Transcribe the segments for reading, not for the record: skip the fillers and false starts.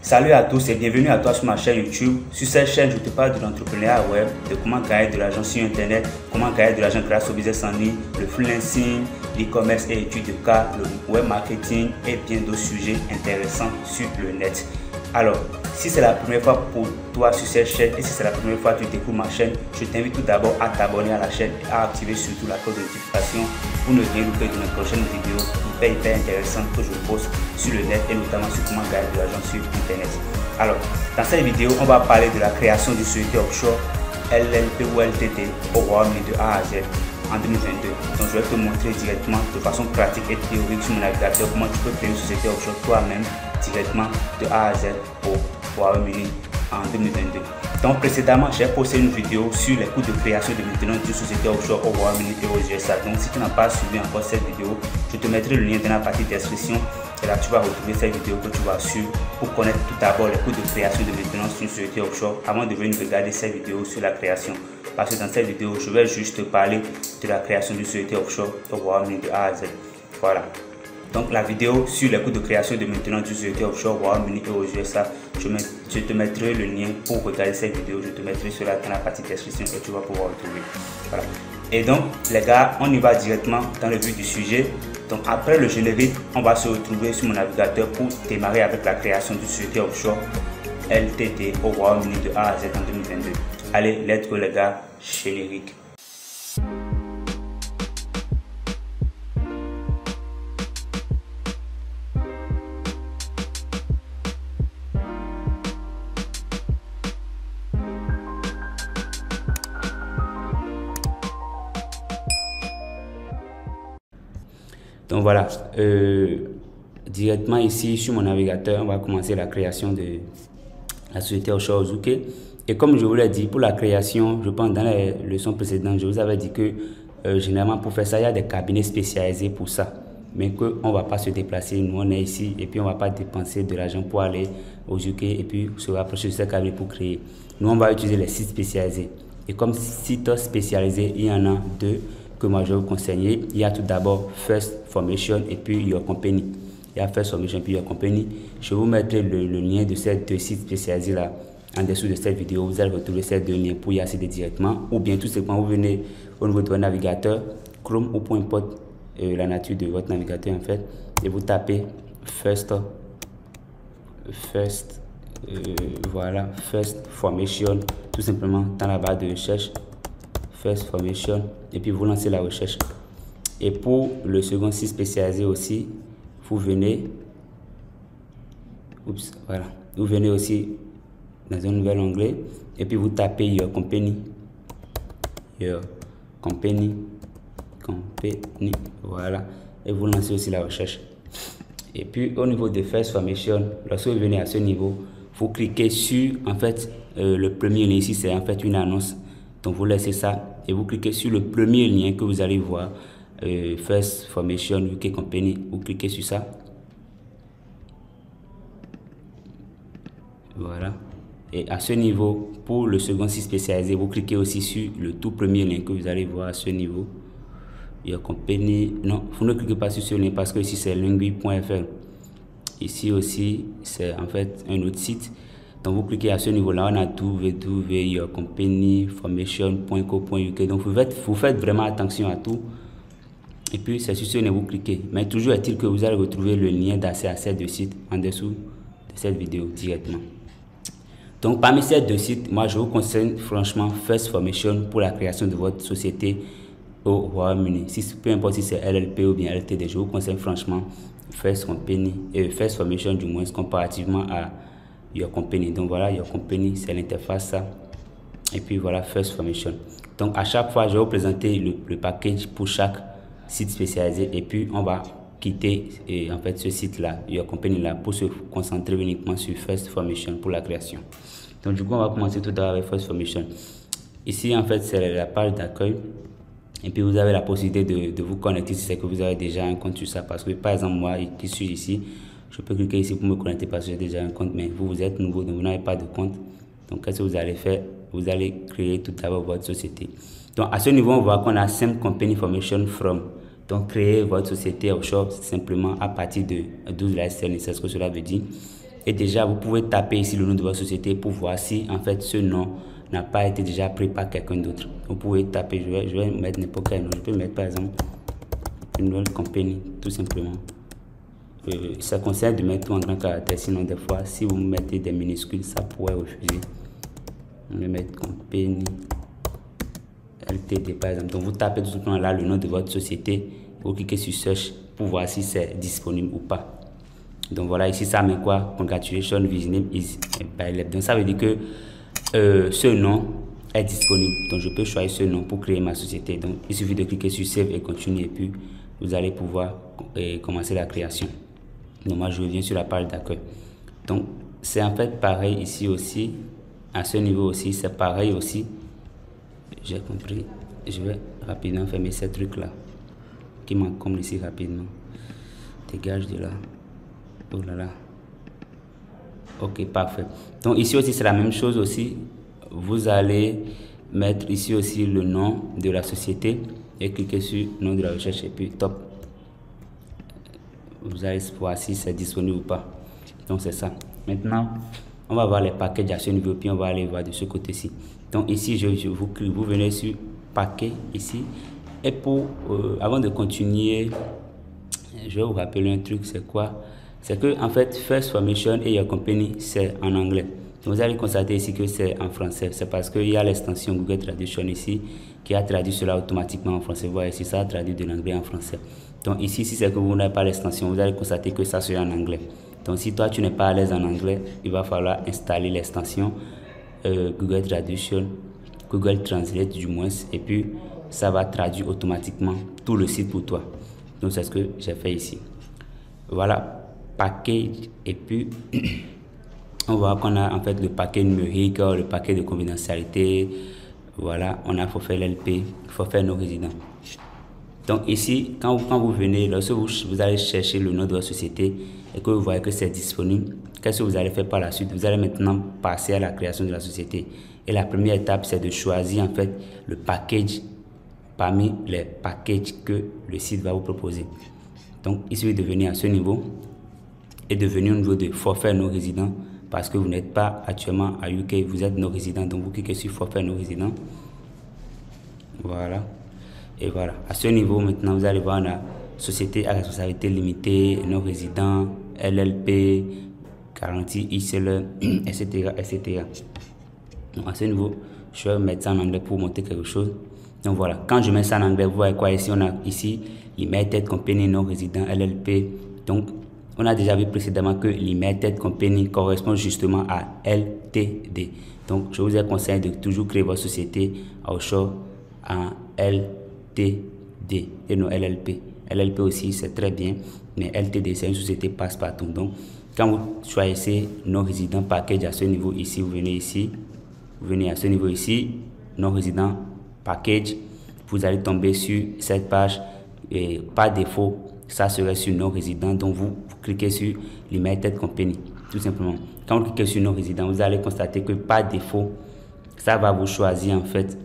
Salut à tous et bienvenue à toi sur ma chaîne YouTube. Sur cette chaîne, je te parle de l'entrepreneuriat web, de comment gagner de l'argent sur Internet, comment gagner de l'argent grâce au business en ligne, le freelancing, l'e-commerce et études de cas, le web marketing et bien d'autres sujets intéressants sur le net. Alors, si c'est la première fois pour toi sur cette chaîne et si c'est la première fois que tu découvres ma chaîne, je t'invite tout d'abord à t'abonner à la chaîne et à activer surtout la cloche de notification pour ne rien louper de mes prochaines vidéos hyper intéressantes que je poste sur le net et notamment sur comment gagner de l'argent sur Internet. Alors, dans cette vidéo, on va parler de la création du société offshore LLP ou LTD au Royaume-Uni de A à Z en 2022. Donc, je vais te montrer directement de façon pratique et théorique sur mon navigateur comment tu peux créer une société offshore toi-même directement de A à Z au Royaume-Uni en 2022. Donc précédemment, j'ai posté une vidéo sur les coûts de création de maintenance d'une société offshore au Royaume-Uni et aux USA. Donc si tu n'as pas suivi encore cette vidéo, je te mettrai le lien dans la partie description et là tu vas retrouver cette vidéo que tu vas suivre pour connaître tout d'abord les coûts de création de maintenance d'une société offshore avant de venir regarder cette vidéo sur la création. Parce que dans cette vidéo, je vais juste te parler de la création d'une société offshore au Royaume-Uni de A à Z. Voilà. Donc la vidéo sur les coûts de création de maintenance d'une société offshore au Royaume-Uni et aux USA, je te mettrai le lien pour regarder cette vidéo, je te mettrai cela dans la partie description et tu vas pouvoir retrouver. Voilà. Et donc les gars, on y va directement dans le vif du sujet. Donc après le générique, on va se retrouver sur mon navigateur pour démarrer avec la création d'une société offshore LTD au Royaume-Uni de A à Z en 2022. Allez, let's go les gars, générique. Donc voilà, directement ici sur mon navigateur, on va commencer la création de la société offshore Ozuke. Et comme je vous l'ai dit, pour la création, je pense dans les leçons précédentes, je vous avais dit que généralement pour faire ça, il y a des cabinets spécialisés pour ça. Mais qu'on ne va pas se déplacer, nous on est ici et puis on ne va pas dépenser de l'argent pour aller au Ozuke et puis se rapprocher de ces cabinets pour créer. Nous on va utiliser les sites spécialisés. Et comme sites spécialisés, il y en a deux que moi je vais vous conseiller. Il y a tout d'abord First Formation et puis Your Company. Il y a First Formation et puis Your Company. Je vais vous mettre le lien de ces deux sites spécialisés là en dessous de cette vidéo. Vous allez retrouver ces deux liens pour y accéder directement. Ou bien tout simplement vous venez au niveau de votre navigateur, Chrome ou peu importe la nature de votre navigateur en fait. Et vous tapez voilà, First Formation tout simplement dans la barre de recherche. First Formation et puis vous lancez la recherche. Et pour le second site spécialisé aussi, vous venez vous venez aussi dans un nouvel onglet et puis vous tapez Your Company, voilà, et vous lancez aussi la recherche. Et puis au niveau de First Formation, lorsque vous venez à ce niveau, vous cliquez sur en fait le premier lien ici, c'est en fait une annonce. Donc vous laissez ça et vous cliquez sur le premier lien que vous allez voir, First Formation UK Company. Vous cliquez sur ça. Voilà. Et à ce niveau, pour le second site spécialisé, vous cliquez aussi sur le tout premier lien que vous allez voir à ce niveau. Your Company. Non, vous ne cliquez pas sur ce lien parce que ici c'est lingui.fr. Ici aussi, c'est en fait un autre site. Donc vous cliquez à ce niveau-là, on a tout www.yourcompanyformation.co.uk. Donc vous faites vraiment attention à tout. Et puis c'est sur ce lien vous cliquez. Mais toujours est-il que vous allez retrouver le lien d'accès à ces deux sites en dessous de cette vidéo directement. Donc parmi ces deux sites, moi je vous conseille franchement First Formation pour la création de votre société au Royaume-Uni. Peu importe si c'est LLP ou bien LTD, je vous conseille franchement First Formation du moins comparativement à Your Company. Donc voilà, Your Company, c'est l'interface ça. Et puis voilà, First Formation. Donc à chaque fois, je vais vous présenter le package pour chaque site spécialisé. Et puis on va quitter en fait ce site-là, Your Company là, pour se concentrer uniquement sur First Formation pour la création. Donc du coup, on va commencer tout d'abord avec First Formation. Ici, en fait, c'est la page d'accueil. Et puis vous avez la possibilité de vous connecter si c'est que vous avez déjà un compte sur ça. Parce que par exemple, moi qui suis ici, je peux cliquer ici pour me connecter parce que j'ai déjà un compte, mais vous êtes nouveau, donc vous n'avez pas de compte. Donc, qu'est-ce que vous allez faire? Vous allez créer tout d'abord votre société. Donc, à ce niveau, on voit qu'on a Simple Company Formation From. Donc, créer votre société offshore simplement à partir de 12 licences, c'est ce que cela veut dire. Et déjà, vous pouvez taper ici le nom de votre société pour voir si en fait ce nom n'a pas été déjà pris par quelqu'un d'autre. Vous pouvez taper, je vais mettre n'importe quel nom. Je peux mettre par exemple une nouvelle compagnie, tout simplement. Ça conseille de mettre tout en grand caractère, sinon des fois, si vous mettez des minuscules, ça pourrait refuser. On va mettre compagnie LTD par exemple. Donc vous tapez tout simplement là le nom de votre société, vous cliquez sur Search pour voir si c'est disponible ou pas. Donc voilà, ici ça met quoi? Congratulations, this name is available. Donc ça veut dire que ce nom est disponible. Donc je peux choisir ce nom pour créer ma société. Donc il suffit de cliquer sur Save et continuer et puis vous allez pouvoir commencer la création. Donc moi je reviens sur la page d'accueil. Donc c'est en fait pareil ici aussi. À ce niveau aussi, c'est pareil aussi. J'ai compris. Je vais rapidement fermer ces trucs là qui m'encombrent ici rapidement. Dégage de là. Oh là là. Ok, parfait. Donc ici aussi c'est la même chose aussi. Vous allez mettre ici aussi le nom de la société et cliquer sur nom de la recherche et puis top. Vous allez voir si c'est disponible ou pas. Donc c'est ça. Maintenant, on va voir les packages à ce niveau puis on va aller voir de ce côté-ci. Donc ici vous venez sur paquet ici et pour avant de continuer, je vais vous rappeler un truc. C'est quoi? C'est que en fait First Formation et Your Company c'est en anglais. Donc, vous allez constater ici que c'est en français. C'est parce qu'il y a l'extension Google Traduction ici qui a traduit cela automatiquement en français. Vous voyez ici ça a traduit de l'anglais en français. Donc ici si c'est que vous n'avez pas l'extension, vous allez constater que ça sera en anglais. Donc si toi tu n'es pas à l'aise en anglais, il va falloir installer l'extension Google Traduction, Google Translate du moins, et puis ça va traduire automatiquement tout le site pour toi. Donc c'est ce que j'ai fait ici. Voilà, package, et puis on voit qu'on a en fait le paquet numérique, le paquet de confidentialité. Voilà, on a forfait LLP, forfait non résident. Donc ici, quand vous venez, lorsque vous allez chercher le nom de votre société et que vous voyez que c'est disponible, qu'est-ce que vous allez faire par la suite? Vous allez maintenant passer à la création de la société. Et la première étape, c'est de choisir en fait le package parmi les packages que le site va vous proposer. Donc il suffit de venir à ce niveau et de venir au niveau de forfait non résident parce que vous n'êtes pas actuellement à UK, vous êtes non résident. Donc vous cliquez sur forfait non résident. Voilà. Et voilà, à ce niveau maintenant vous allez voir la société à responsabilité limitée, non résident, LLP, garantie ICLE, etc. etc. Donc à ce niveau, je vais mettre ça en anglais pour montrer quelque chose. Donc voilà, quand je mets ça en anglais, vous voyez quoi ici? On a ici Limited Company non résident, LLP. Donc on a déjà vu précédemment que Limited Company correspond justement à LTD. Donc je vous conseille de toujours créer votre société offshore en LTD et non LLP. LLP aussi c'est très bien, mais LTD c'est une société passe-partout. Donc quand vous choisissez non résident package à ce niveau ici, vous venez ici, vous venez à ce niveau ici, non résident package, vous allez tomber sur cette page et par défaut ça serait sur non résident. Donc vous cliquez sur Limited Company tout simplement. Quand vous cliquez sur non résident, vous allez constater que par défaut ça va vous choisir en fait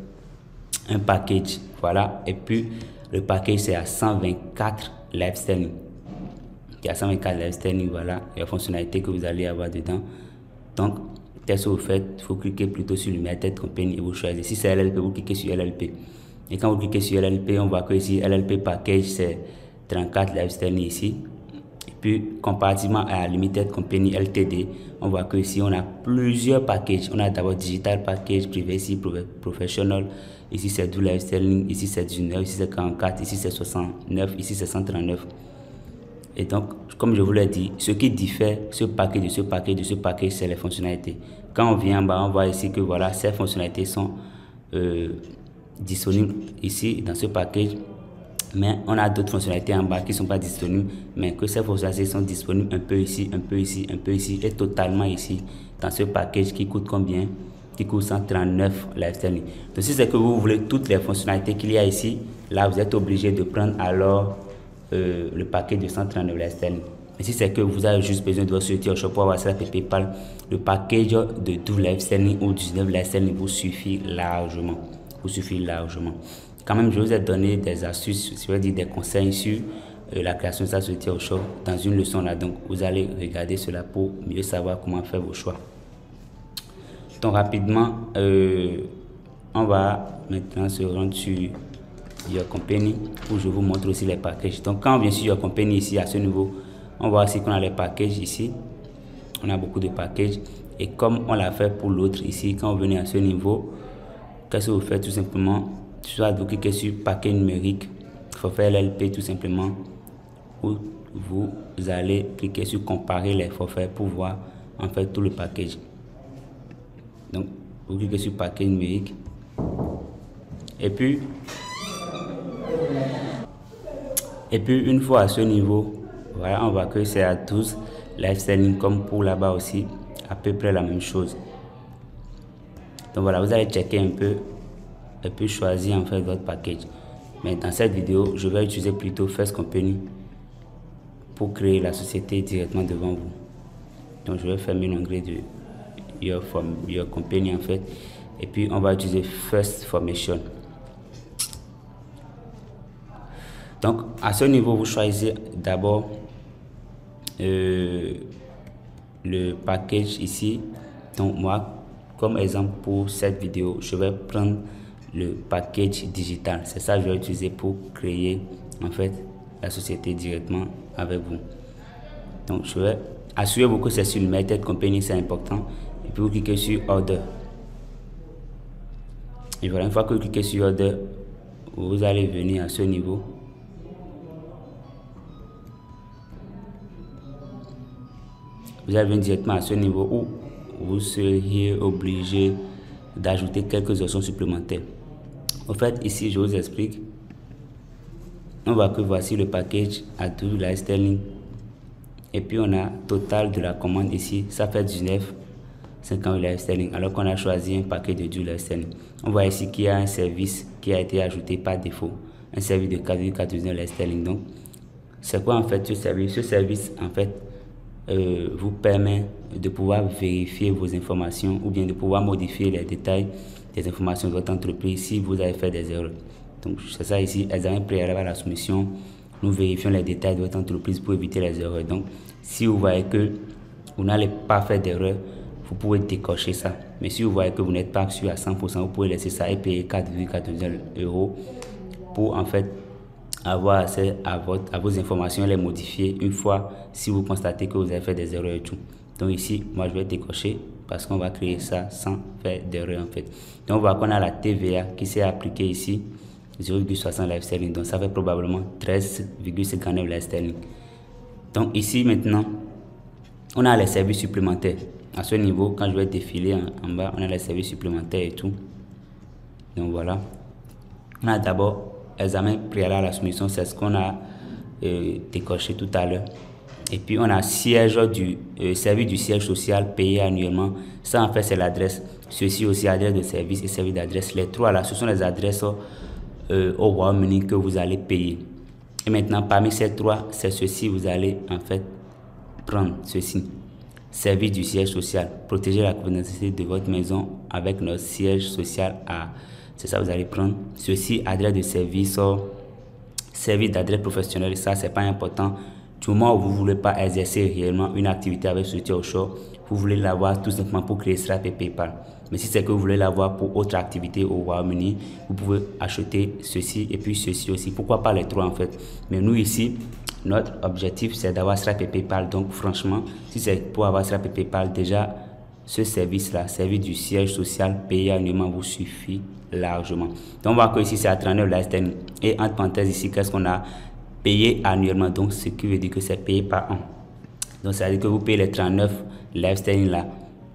un package. Voilà, et puis le package c'est à 124 live sterling. Il y a 124 live sterling, voilà les fonctionnalités que vous allez avoir dedans. Donc qu'est-ce que vous faites? Il faut cliquer plutôt sur Limited Company et vous choisissez. Si c'est LLP, vous cliquez sur LLP. Et quand vous cliquez sur LLP, on voit que ici LLP package c'est 34 live sterling ici. Et puis comparativement à Limited Company LTD, on voit que ici on a plusieurs packages. On a d'abord Digital Package, Privacy, Professional. Ici c'est 12 live sterling, ici c'est 19, ici c'est 44, ici c'est 69, ici c'est 139. Et donc, comme je vous l'ai dit, ce qui diffère ce paquet de ce paquet de ce paquet, c'est les fonctionnalités. Quand on vient en bas, on voit ici que voilà, ces fonctionnalités sont disponibles ici dans ce package. Mais on a d'autres fonctionnalités en bas qui ne sont pas disponibles, mais que ces fonctionnalités sont disponibles un peu ici, un peu ici, un peu ici et totalement ici dans ce package qui coûte combien? Qui coûte 139 live sterling. Donc si c'est que vous voulez toutes les fonctionnalités qu'il y a ici, là vous êtes obligé de prendre alors le paquet de 139 live sterling. Mais si c'est que vous avez juste besoin de votre société au shop pour avoir ça PayPal, le package de 12 live sterling ou 19 live sterling vous suffit largement. Vous suffit largement. Quand même, je vous ai donné des astuces, je vais dire des conseils sur la création de sa société offshore dans une leçon là. Donc vous allez regarder cela pour mieux savoir comment faire vos choix. Donc rapidement, on va maintenant se rendre sur Your Company où je vous montre aussi les packages. Donc quand on vient sur Your Company ici à ce niveau, on voit aussi qu'on a les packages ici. On a beaucoup de packages et comme on l'a fait pour l'autre ici, quand vous venez à ce niveau, qu'est-ce que vous faites tout simplement? Soit vous cliquez sur paquet numérique, forfait LLP tout simplement, où vous allez cliquer sur comparer les forfaits pour voir en fait tout le package. Donc vous cliquez sur paquet numérique et puis une fois à ce niveau, voilà, on voit que c'est à 12 live selling comme pour là-bas aussi, à peu près la même chose. Donc voilà, vous allez checker un peu et puis choisir en fait votre package. Mais dans cette vidéo, je vais utiliser plutôt First Company pour créer la société directement devant vous. Donc je vais fermer l'onglet de Your Company en fait. Et puis on va utiliser First Formation. Donc à ce niveau, vous choisissez d'abord le package ici. Donc moi, comme exemple pour cette vidéo, je vais prendre le package digital. C'est ça que je vais utiliser pour créer en fait la société directement avec vous. Donc je vais assurer-vous que c'est sur Limited Company, c'est important. Et puis vous cliquez sur Order. Et voilà, une fois que vous cliquez sur Order, vous allez venir à ce niveau. Vous allez venir directement à ce niveau où vous seriez obligé d'ajouter quelques options supplémentaires. En fait, ici, je vous explique. On voit que voici le package à 12 live sterling. Et puis, on a total de la commande ici. Ça fait 19,50 live sterling. Alors qu'on a choisi un paquet de 12 live sterling. On voit ici qu'il y a un service qui a été ajouté par défaut. Un service de 4,49 live sterling. Donc, c'est quoi en fait ce service? Ce service, en fait, vous permet de pouvoir vérifier vos informations ou bien de pouvoir modifier les détails des informations de votre entreprise si vous avez fait des erreurs. Donc c'est ça ici, examen préalable à la soumission. Nous vérifions les détails de votre entreprise pour éviter les erreurs. Donc si vous voyez que vous n'allez pas faire d'erreur, vous pouvez décocher ça. Mais si vous voyez que vous n'êtes pas sûr à 100%, vous pouvez laisser ça et payer 4,49 € pour en fait avoir accès à vos informations, les modifier une fois si vous constatez que vous avez fait des erreurs et tout. Donc ici, moi je vais décocher parce qu'on va créer ça sans faire d'erreur en fait. Donc on voit qu'on a la TVA qui s'est appliquée ici, 0,60 live sterling. Donc ça fait probablement 13,59 live sterling. Donc ici maintenant, on a les services supplémentaires. À ce niveau, quand je vais défiler en bas, on a les services supplémentaires et tout. Donc voilà. On a d'abord examen préalable à la soumission, c'est ce qu'on a décoché tout à l'heure. Et puis on a siège du service du siège social payé annuellement. Ça en fait c'est l'adresse. Ceci aussi adresse de service et service d'adresse. Les trois là, ce sont les adresses au Royaume-Uni que vous allez payer. Et maintenant parmi ces trois, c'est ceci vous allez en fait prendre ceci. Service du siège social. Protéger la confidentialité de votre maison avec notre siège social à... C'est ça vous allez prendre. Ceci adresse de service, service d'adresse professionnelle. Ça c'est pas important. Du moment où vous ne voulez pas exercer réellement une activité avec société offshore, vous voulez l'avoir tout simplement pour créer Stripe et PayPal. Mais si c'est que vous voulez l'avoir pour autre activité au Royaume-Uni, vous pouvez acheter ceci et puis ceci aussi. Pourquoi pas les trois en fait? Mais nous ici, notre objectif c'est d'avoir Stripe et PayPal. Donc franchement, si c'est pour avoir Stripe et PayPal, déjà ce service-là, service du siège social payé annuellement vous suffit largement. Donc on voit que ici c'est à 39 live sterling. Et entre parenthèses ici, qu'est-ce qu'on a? Payé annuellement, donc ce qui veut dire que c'est payé par an. Donc ça veut dire que vous payez les 39 live sterling là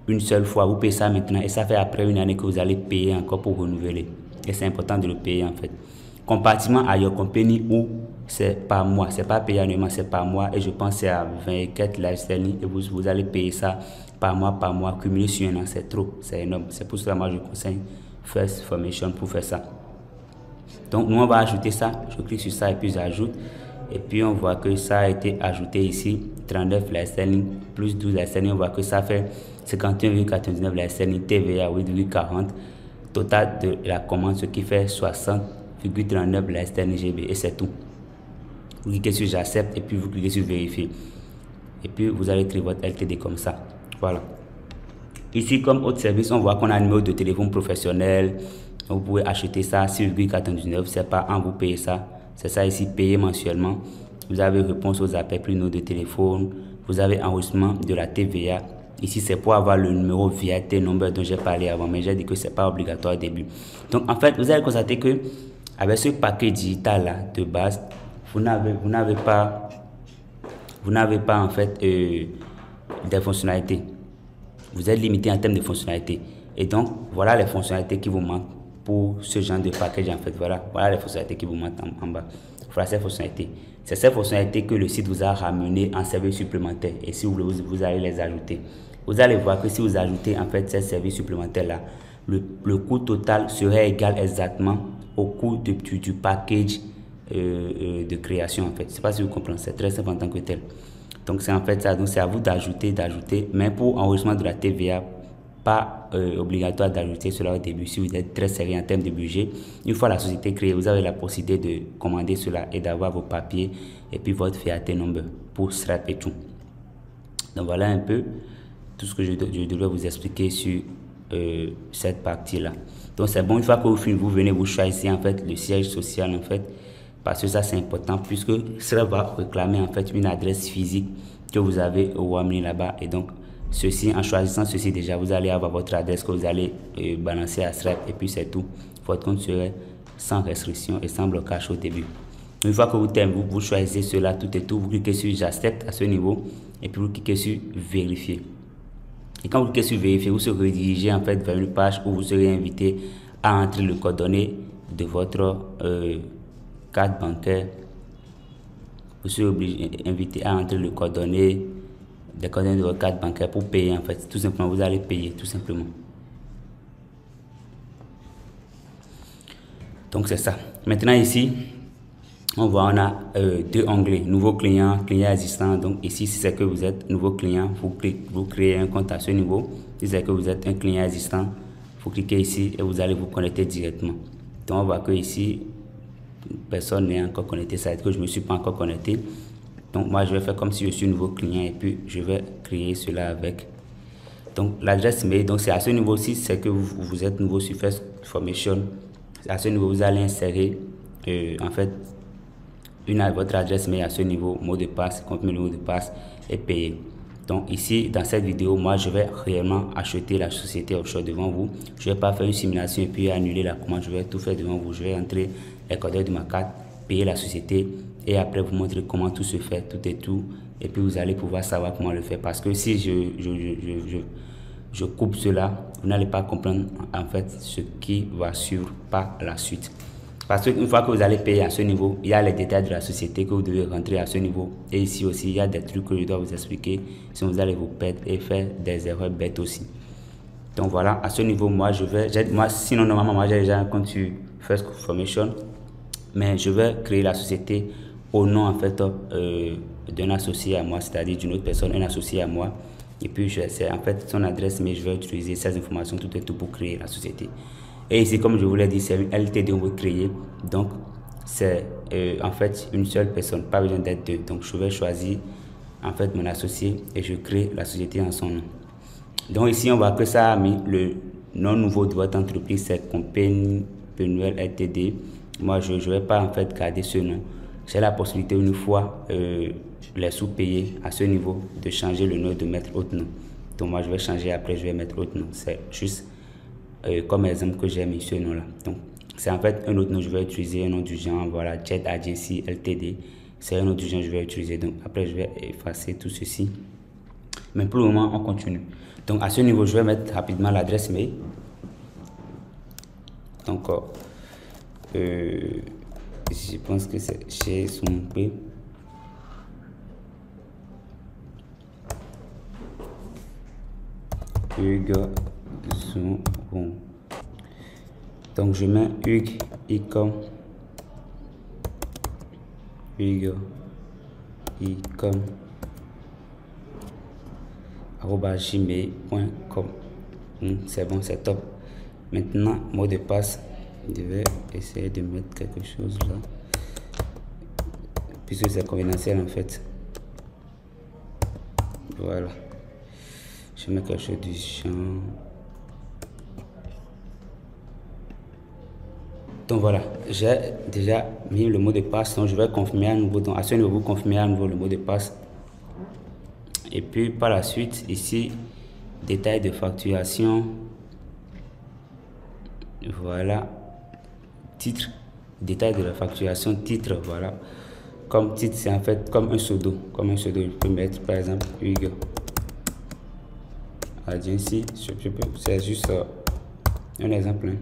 une seule fois, vous payez ça maintenant et ça fait après une année que vous allez payer encore pour renouveler. Et c'est important de le payer en fait. Comparativement à Your Company où c'est par mois, c'est pas payé annuellement, c'est par mois et je pense que c'est à 24 live sterling et vous allez payer ça par mois, cumulé sur un an, c'est trop, c'est énorme. C'est pour cela que moi je conseille First Formation pour faire ça. Donc nous on va ajouter ça, je clique sur ça et puis j'ajoute et puis on voit que ça a été ajouté ici 39 live sterling plus 12 live sterling, on voit que ça fait 51,99 live sterling, TVA 8,40, total de la commande ce qui fait 60,39 live sterling GB et c'est tout. Vous cliquez sur j'accepte et puis vous cliquez sur vérifier. Et puis vous allez créer votre LTD comme ça. Voilà. Ici, comme autre service, on voit qu'on a un numéro de téléphone professionnel. Vous pouvez acheter ça 6,99. C'est pas en vous payer ça. C'est ça ici, payer mensuellement. Vous avez réponse aux appels, plus numéro de téléphone. Vous avez enregistrement de la TVA. Ici, c'est pour avoir le numéro VAT number dont j'ai parlé avant, mais j'ai dit que c'est pas obligatoire au début. Donc, en fait, vous allez constater que avec ce paquet digital là de base, vous n'avez pas en fait des fonctionnalités. Vous êtes limité en termes de fonctionnalités. Et donc, voilà les fonctionnalités qui vous manquent pour ce genre de package en fait. Voilà les fonctionnalités qui vous manquent en bas. Voilà ces fonctionnalités. C'est ces fonctionnalités que le site vous a ramené en service supplémentaire. Et si vous voulez, vous allez les ajouter. Vous allez voir que si vous ajoutez en fait ces services supplémentaires là, le coût total serait égal exactement au coût du package de création en fait. Je ne sais pas si vous comprenez, c'est très simple en tant que tel. Donc c'est en fait ça, donc c'est à vous d'ajouter, mais pour enregistrement de la TVA, pas obligatoire d'ajouter cela au début si vous êtes très sérieux en termes de budget. Une fois la société créée, vous avez la possibilité de commander cela et d'avoir vos papiers et puis votre VAT number pour Stripe et tout. Donc voilà un peu tout ce que je devrais vous expliquer sur cette partie là. Donc c'est bon, une fois que vous venez, vous choisissez en fait le siège social en fait, parce que ça c'est important puisque cela va réclamer en fait une adresse physique que vous avez au Royaume-Uni là-bas. Et donc ceci, en choisissant ceci déjà, vous allez avoir votre adresse que vous allez balancer à Stripe et puis c'est tout. Votre compte serait sans restriction et sans blocage au début. Une fois que vous choisissez cela, tout et tout, vous cliquez sur j'accepte à ce niveau et puis vous cliquez sur vérifier. Et quand vous cliquez sur vérifier, vous serez redirigé en fait vers une page où vous serez invité à entrer le coordonnées de votre carte bancaire. Vous serez invité à entrer le coordonnées des coordonnées de votre carte bancaire pour payer en fait. Tout simplement, vous allez payer tout simplement. Donc c'est ça. Maintenant ici, on voit on a deux onglets, nouveau client, client existant. Donc ici, si c'est que vous êtes nouveau client, vous créez un compte à ce niveau. Si c'est que vous êtes un client existant, vous cliquez ici et vous allez vous connecter directement. Donc on voit que ici, personne n'est encore connecté, ça veut dire que je ne me suis pas encore connecté. Donc moi je vais faire comme si je suis nouveau client et puis je vais créer cela avec. Donc l'adresse mail, donc c'est à ce niveau-ci, c'est que vous êtes nouveau sur First Formation. À ce niveau, vous allez insérer en fait votre adresse mail à ce niveau, mot de passe, confirmer le mot de passe et payer. Donc ici, dans cette vidéo, moi je vais réellement acheter la société offshore devant vous. Je ne vais pas faire une simulation et puis annuler la commande. Je vais tout faire devant vous. Je vais entrer les coordonnées de ma carte, payer la société et après vous montrer comment tout se fait, tout et tout. Et puis vous allez pouvoir savoir comment le faire. Parce que si je coupe cela, vous n'allez pas comprendre en fait ce qui va suivre par la suite. Parce qu'une fois que vous allez payer à ce niveau, il y a les détails de la société que vous devez rentrer à ce niveau. Et ici aussi, il y a des trucs que je dois vous expliquer. Sinon, vous allez vous perdre et faire des erreurs bêtes aussi. Donc voilà, à ce niveau, sinon normalement, moi j'ai déjà un compte sur First Formation. Mais je vais créer la société au nom en fait d'un associé à moi, c'est-à-dire d'une autre personne, un associé à moi. Et puis c'est en fait son adresse, mais je vais utiliser ces informations tout et tout pour créer la société. Et ici, comme je vous l'ai dit, c'est une LTD on veut créer. Donc, c'est en fait une seule personne, pas besoin d'être deux. Donc, je vais choisir en fait mon associé et je crée la société en son nom. Donc, ici, on voit que ça a mis le nom nouveau de votre entreprise, c'est Compagnie Penuel LTD. Moi, je ne vais pas en fait garder ce nom. J'ai la possibilité une fois les sous-payés à ce niveau de changer le nom et de mettre autre nom. Donc, moi, je vais changer après, je vais mettre autre nom. C'est juste comme exemple que j'ai mis ce nom là. Donc c'est en fait un autre nom, je vais utiliser un nom du genre, voilà, Jet Agency LTD, c'est un autre du genre je vais utiliser. Donc après je vais effacer tout ceci, mais pour le moment on continue. Donc à ce niveau je vais mettre rapidement l'adresse mail. Donc je pense que c'est chez son P. Hugues. Bon. Donc je mets Hugues icom @gmail.com. C'est bon, c'est top. Maintenant mot de passe, je vais essayer de mettre quelque chose là. puisque c'est confidentiel en fait. Voilà. Je mets quelque chose du champ. Donc voilà, j'ai déjà mis le mot de passe, donc je vais confirmer à nouveau. Donc à ce niveau, vous confirmez à nouveau le mot de passe. Et puis par la suite, ici, détail de facturation. Voilà, titre, détail de la facturation, titre, voilà. Comme titre, c'est en fait comme un pseudo. Comme un pseudo, je peux mettre par exemple Hugues Agency. C'est juste un exemple.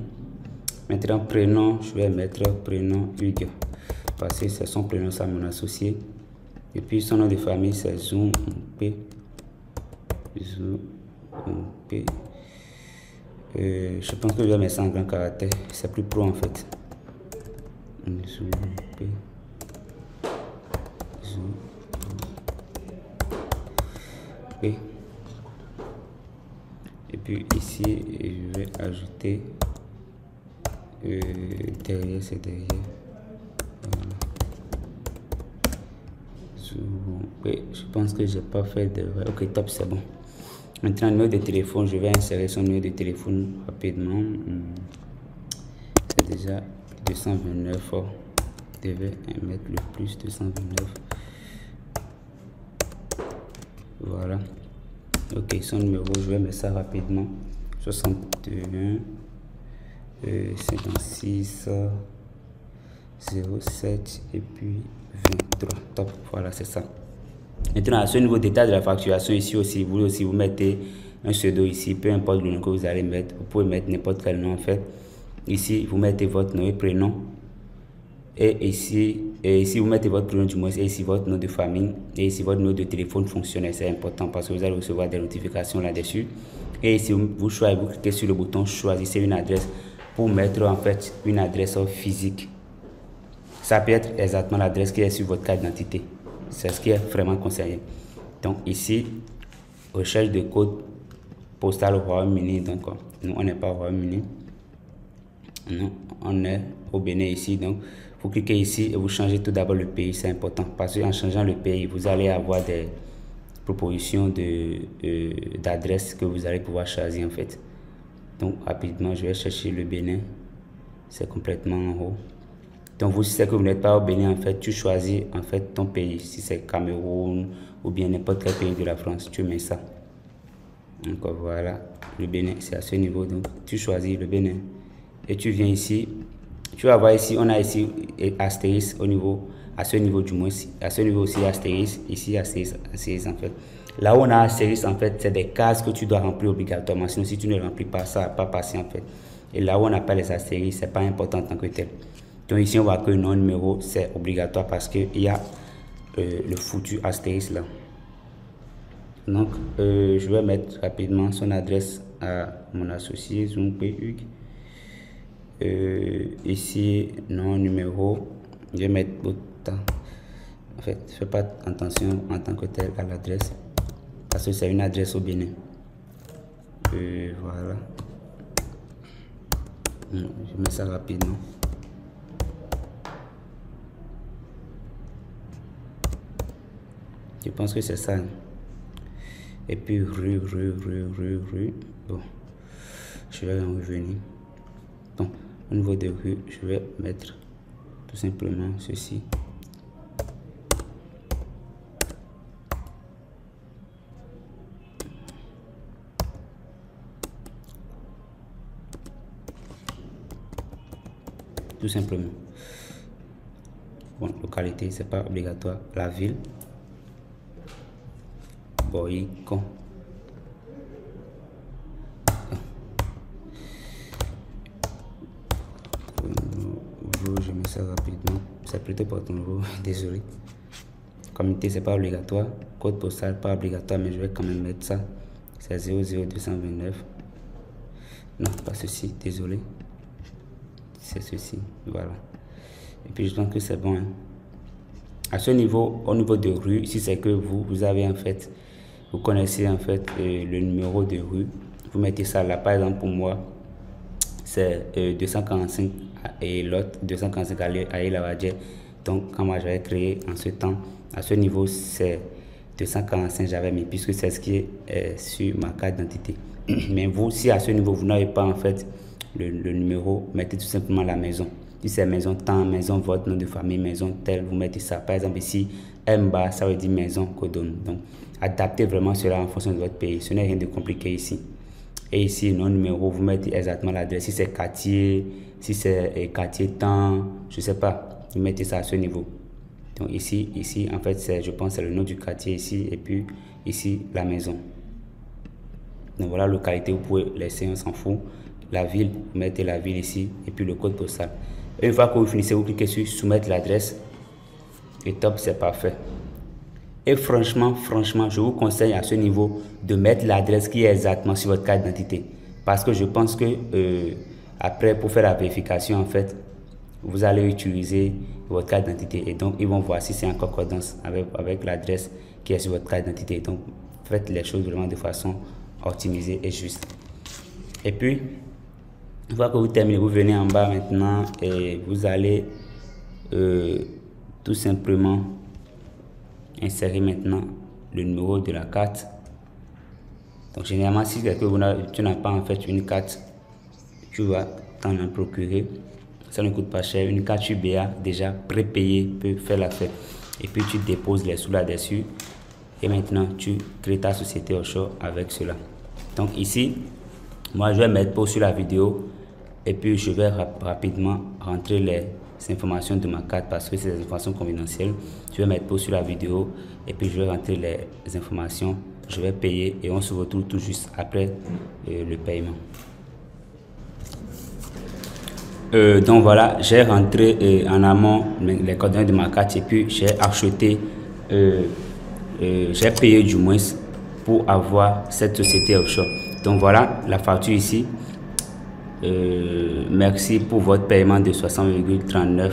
Maintenant, prénom, je vais mettre prénom Hugues. Parce que c'est son prénom, c'est mon associé. Et puis son nom de famille, c'est Zoom P. Zoom P. Je pense que je vais mettre ça en grand caractère. C'est plus pro en fait. Zoom P. Zoom P. Et puis ici, je vais ajouter derrière, c'est derrière. Oui, je pense que j'ai pas fait de... Ok, top, c'est bon. Maintenant, numéro de téléphone, je vais insérer son numéro de téléphone rapidement. C'est déjà 229. Je devais mettre le plus 229. Voilà. Ok, son numéro, je vais mettre ça rapidement. 61 56 07 et puis 23. Top, voilà, c'est ça. Maintenant, à ce niveau détail de la facturation, ici aussi, vous mettez un pseudo ici, peu importe le nom que vous allez mettre. Vous pouvez mettre n'importe quel nom en fait. Ici, vous mettez votre nom et prénom. Et ici, vous mettez votre prénom du moins, et ici votre nom de famille, et ici votre numéro de téléphone fonctionnel. C'est important parce que vous allez recevoir des notifications là-dessus. Et ici, vous cliquez sur le bouton choisissez une adresse pour mettre en fait une adresse physique. Ça peut être exactement l'adresse qui est sur votre carte d'identité. C'est ce qui est vraiment conseillé. Donc ici, recherche de code postal au Royaume-Uni. Donc nous, on n'est pas au Royaume-Uni. Nous, on est au Bénin ici. Donc vous cliquez ici et vous changez tout d'abord le pays. C'est important parce qu'en changeant le pays, vous allez avoir des propositions d'adresses que vous allez pouvoir choisir en fait. Donc rapidement, je vais chercher le Bénin. C'est complètement en haut. Donc vous, si c'est que vous n'êtes pas au Bénin, en fait, tu choisis en fait ton pays. Si c'est Cameroun ou bien n'importe quel pays de la France, tu mets ça. Donc voilà, le Bénin, c'est à ce niveau. Donc tu choisis le Bénin. Et tu viens ici. Tu vas voir ici, on a ici astérisque au niveau, à ce niveau du moins. À ce niveau aussi astérisque, ici astérisque en fait. Là où on a astérisque en fait, c'est des cases que tu dois remplir obligatoirement. Sinon si tu ne remplis pas, ça ne va pas passer en fait. Et là où on n'a pas les astérisques, c'est pas important en tant que tel. Donc ici on voit que le nom numéro c'est obligatoire parce qu'il y a le foutu astérisque là. Donc je vais mettre rapidement son adresse à mon associé Zoom P Hugues. Ici nom numéro, je vais mettre autant. En fait, je fais pas attention en tant que tel à l'adresse parce que c'est une adresse au Bénin. Voilà. Je mets ça rapidement. Je pense que c'est ça. Et puis rue. Bon, je vais en revenir. Donc, au niveau de rue, je vais mettre tout simplement ceci. Tout simplement. Bon, localité, c'est pas obligatoire. La ville. Boycon. Je mets ça rapidement. C'est plutôt pour ton nouveau. Désolé. Communauté, c'est pas obligatoire. Code postal, pas obligatoire, mais je vais quand même mettre ça. C'est 00229. Non, pas ceci. Désolé. C'est ceci. Voilà. Et puis je pense que c'est bon. Hein. À ce niveau, au niveau de rue, si c'est que vous avez en fait, vous connaissez en fait le numéro de rue, vous mettez ça là. Par exemple, pour moi, c'est 245 et l'autre 245 à Ilawadje Donc quand moi j'avais créé en ce temps, à ce niveau c'est 245 j'avais mis, puisque c'est ce qui est sur ma carte d'identité. Mais vous, si à ce niveau vous n'avez pas en fait le numéro, mettez tout simplement la maison. Si c'est maison temps, maison votre nom de famille, maison telle, vous mettez ça. Par exemple ici, Mba, ça veut dire maison Kodon. Donc adaptez vraiment cela en fonction de votre pays. Ce n'est rien de compliqué ici. Et ici, non numéro, vous mettez exactement l'adresse. Si c'est quartier, si c'est quartier temps, je ne sais pas, vous mettez ça à ce niveau. Donc ici en fait, je pense c'est le nom du quartier ici, et puis ici, la maison. Donc voilà, localité, vous pouvez laisser, on s'en fout. La ville, vous mettez la ville ici, et puis le code postal. Et une fois que vous finissez, vous cliquez sur soumettre l'adresse, et top, c'est parfait. Et franchement, je vous conseille à ce niveau de mettre l'adresse qui est exactement sur votre carte d'identité. Parce que je pense que après, pour faire la vérification, en fait, vous allez utiliser votre carte d'identité. Et donc, ils vont voir si c'est en concordance avec l'adresse qui est sur votre carte d'identité. Donc, faites les choses vraiment de façon optimisée et juste. Et puis, une fois que vous terminez, vous venez en bas maintenant et vous allez tout simplement insérer maintenant le numéro de la carte. Donc généralement, si tu n'as pas en fait une carte, tu vas t'en procurer. Ça ne coûte pas cher. Une carte UBA déjà prépayée peut faire l'affaire. Et puis tu déposes les sous là-dessus. Et maintenant, tu crées ta société offshore avec cela. Donc ici, moi je vais mettre pause sur la vidéo. Et puis je vais rapidement rentrer les informations de ma carte parce que c'est des informations confidentielles. Je vais mettre pause sur la vidéo et puis je vais rentrer les informations. Je vais payer et on se retrouve tout juste après le paiement. Donc voilà, j'ai rentré en amont les coordonnées de ma carte et puis j'ai acheté, j'ai payé du moins pour avoir cette société offshore. Donc voilà la facture ici. Merci pour votre paiement de 60,39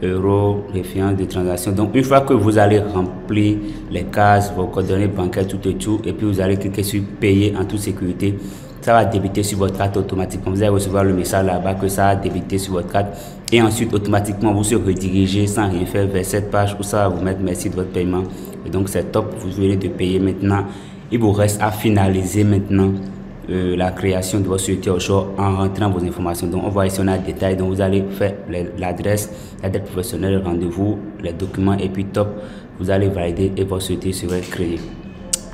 €, référence de transaction. Donc une fois que vous allez remplir les cases, vos coordonnées bancaires, tout et tout, et puis vous allez cliquer sur payer en toute sécurité, ça va débiter sur votre carte automatiquement. Vous allez recevoir le message là-bas que ça a débité sur votre carte et ensuite automatiquement vous serez redirigé sans rien faire vers cette page où ça va vous mettre merci de votre paiement. Et donc c'est top, vous venez de payer maintenant. Il vous reste à finaliser maintenant la création de votre société offshore en rentrant vos informations. Donc on voit ici on a des détails, donc vous allez faire l'adresse, la date professionnelle, rendez-vous, les documents et puis top, vous allez valider et votre société sera créée.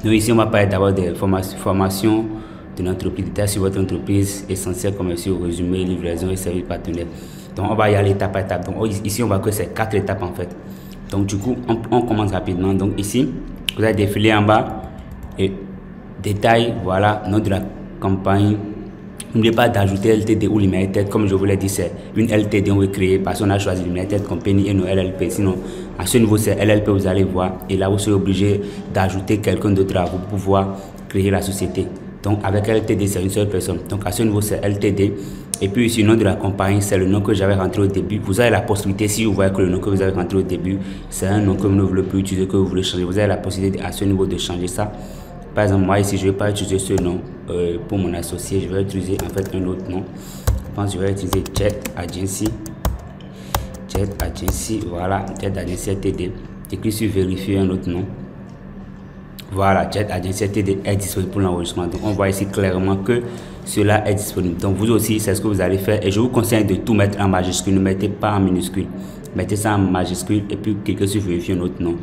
Donc ici on va parler d'abord des formations de l'entreprise, détails sur votre entreprise, essentiels commerciaux, résumé, livraison et services partenaires. Donc on va y aller étape par étape. Donc ici on voit que c'est 4 étapes en fait. Donc du coup on commence rapidement. Donc ici vous allez défiler en bas et détail, voilà, nom de la campagne. N'oubliez pas d'ajouter LTD ou Limited, comme je vous l'ai dit, c'est une LTD on veut créer parce qu'on a choisi Limited Company et nos LLP. Sinon, à ce niveau, c'est LLP, vous allez voir. Et là, vous serez obligé d'ajouter quelqu'un d'autre à vous pour pouvoir créer la société. Donc, avec LTD, c'est une seule personne. Donc, à ce niveau, c'est LTD. Et puis, ici, le nom de la compagnie, c'est le nom que j'avais rentré au début. Vous avez la possibilité, si vous voyez que le nom que vous avez rentré au début, c'est un nom que vous ne voulez plus utiliser, que vous voulez changer, vous avez la possibilité à ce niveau de changer ça. Par exemple, moi ici, je ne vais pas utiliser ce nom pour mon associé. Je vais utiliser en fait un autre nom. Je pense que je vais utiliser Jet Agency. Jet Agency, voilà, Jet Agency LTD. Et puis, sur vérifier un autre nom. Voilà, Jet Agency LTD est disponible pour l'enregistrement. Donc, on voit ici clairement que cela est disponible. Donc, vous aussi, c'est ce que vous allez faire. Et je vous conseille de tout mettre en majuscule. Ne mettez pas en minuscule. Mettez ça en majuscule et puis cliquez sur vérifier un autre nom.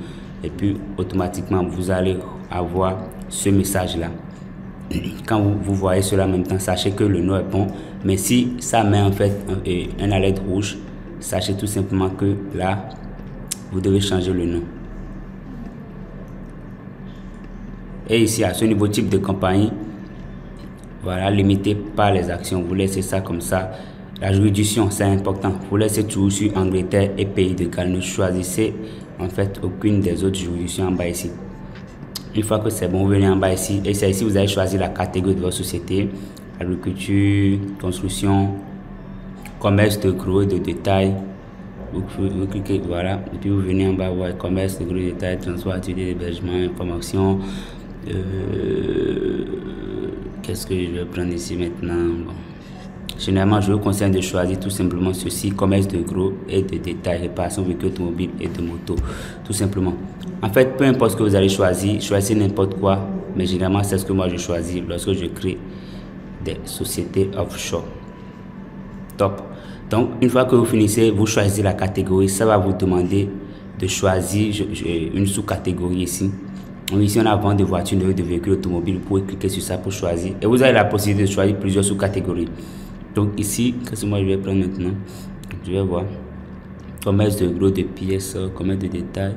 Et puis, automatiquement, vous allez avoir ce message là. Quand vous voyez cela en même temps, sachez que le nom est bon. Mais si ça met en fait un alerte rouge, sachez tout simplement que là vous devez changer le nom. Et ici à ce niveau type de compagnie, voilà, limité par les actions, vous laissez ça comme ça. La juridiction, c'est important, vous laissez toujours sur Angleterre et pays de Galles. Ne choisissez en fait aucune des autres juridictions en bas ici. Une fois que c'est bon, vous venez en bas ici et c'est ici vous allez choisir la catégorie de votre société: agriculture, construction, commerce de gros et de détail. Vous cliquez, voilà, et puis vous venez en bas voir commerce de gros et de détail, transport, activité d'hébergement, information. Qu'est-ce que je vais prendre ici maintenant? Bon, Généralement, je vous conseille de choisir tout simplement ceci, commerce de gros et de détail, réparation véhicule automobile et de moto, tout simplement. En fait, peu importe ce que vous allez choisir, choisissez n'importe quoi, mais généralement, c'est ce que moi je choisis lorsque je crée des sociétés offshore. Top. Donc, une fois que vous finissez, vous choisissez la catégorie. Ça va vous demander de choisir une sous-catégorie ici. Donc, ici, on a vente de voitures, de véhicules automobiles. Vous pouvez cliquer sur ça pour choisir. Et vous avez la possibilité de choisir plusieurs sous-catégories. Donc, ici, qu'est-ce que moi je vais prendre maintenant? Je vais voir. Commerce de gros, de pièces, commerce de détail,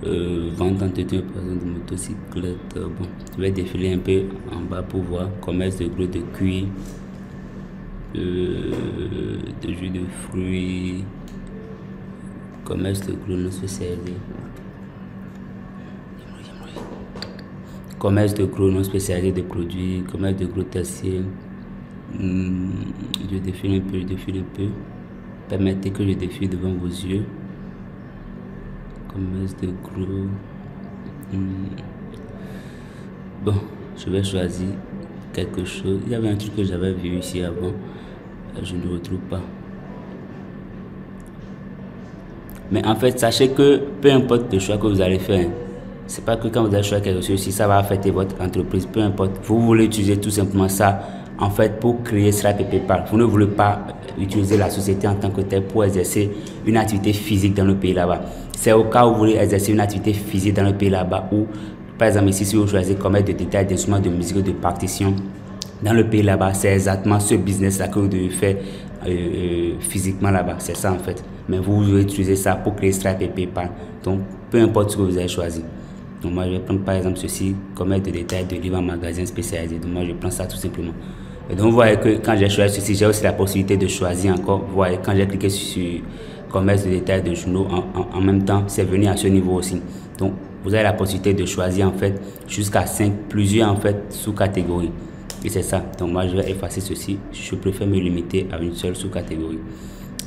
vente d'entretien de motocyclette. Bon, je vais défiler un peu en bas pour voir. Commerce de gros, de cuir. De jus de fruits, commerce de gros non spécialisé, commerce de gros non spécialisé de produits, commerce de gros tertiaire. Je défile un peu, permettez que je défile devant vos yeux. Commerce de gros. Bon, je vais choisir quelque chose. Il y avait un truc que j'avais vu ici avant, je ne retrouve pas. Mais en fait, sachez que peu importe le choix que vous allez faire, c'est pas que quand vous allez choisir quelque chose, si ça va affecter votre entreprise, peu importe. Vous voulez utiliser tout simplement ça, en fait, pour créer Stripe et PayPal. Vous ne voulez pas utiliser la société en tant que telle pour exercer une activité physique dans le pays là-bas. C'est au cas où vous voulez exercer une activité physique dans le pays là-bas ou, par exemple, ici, si vous choisissez commerce de détail, d'instruments de musique, de partition, dans le pays là-bas, c'est exactement ce business-là que vous devez faire physiquement là-bas. C'est ça en fait. Mais vous devez utiliser ça pour créer Stripe et PayPal. Donc, peu importe ce que vous avez choisi. Donc, moi, je vais prendre par exemple ceci, commerce de détail de livres en magasin spécialisé. Donc, moi, je prends ça tout simplement. Et donc, vous voyez que quand j'ai choisi ceci, j'ai aussi la possibilité de choisir encore. Vous voyez, quand j'ai cliqué sur commerce de détail de journaux, en même temps, c'est venu à ce niveau aussi. Donc, vous avez la possibilité de choisir en fait jusqu'à 5, plusieurs en fait sous-catégories. Et c'est ça. Donc moi je vais effacer ceci. Je préfère me limiter à une seule sous-catégorie.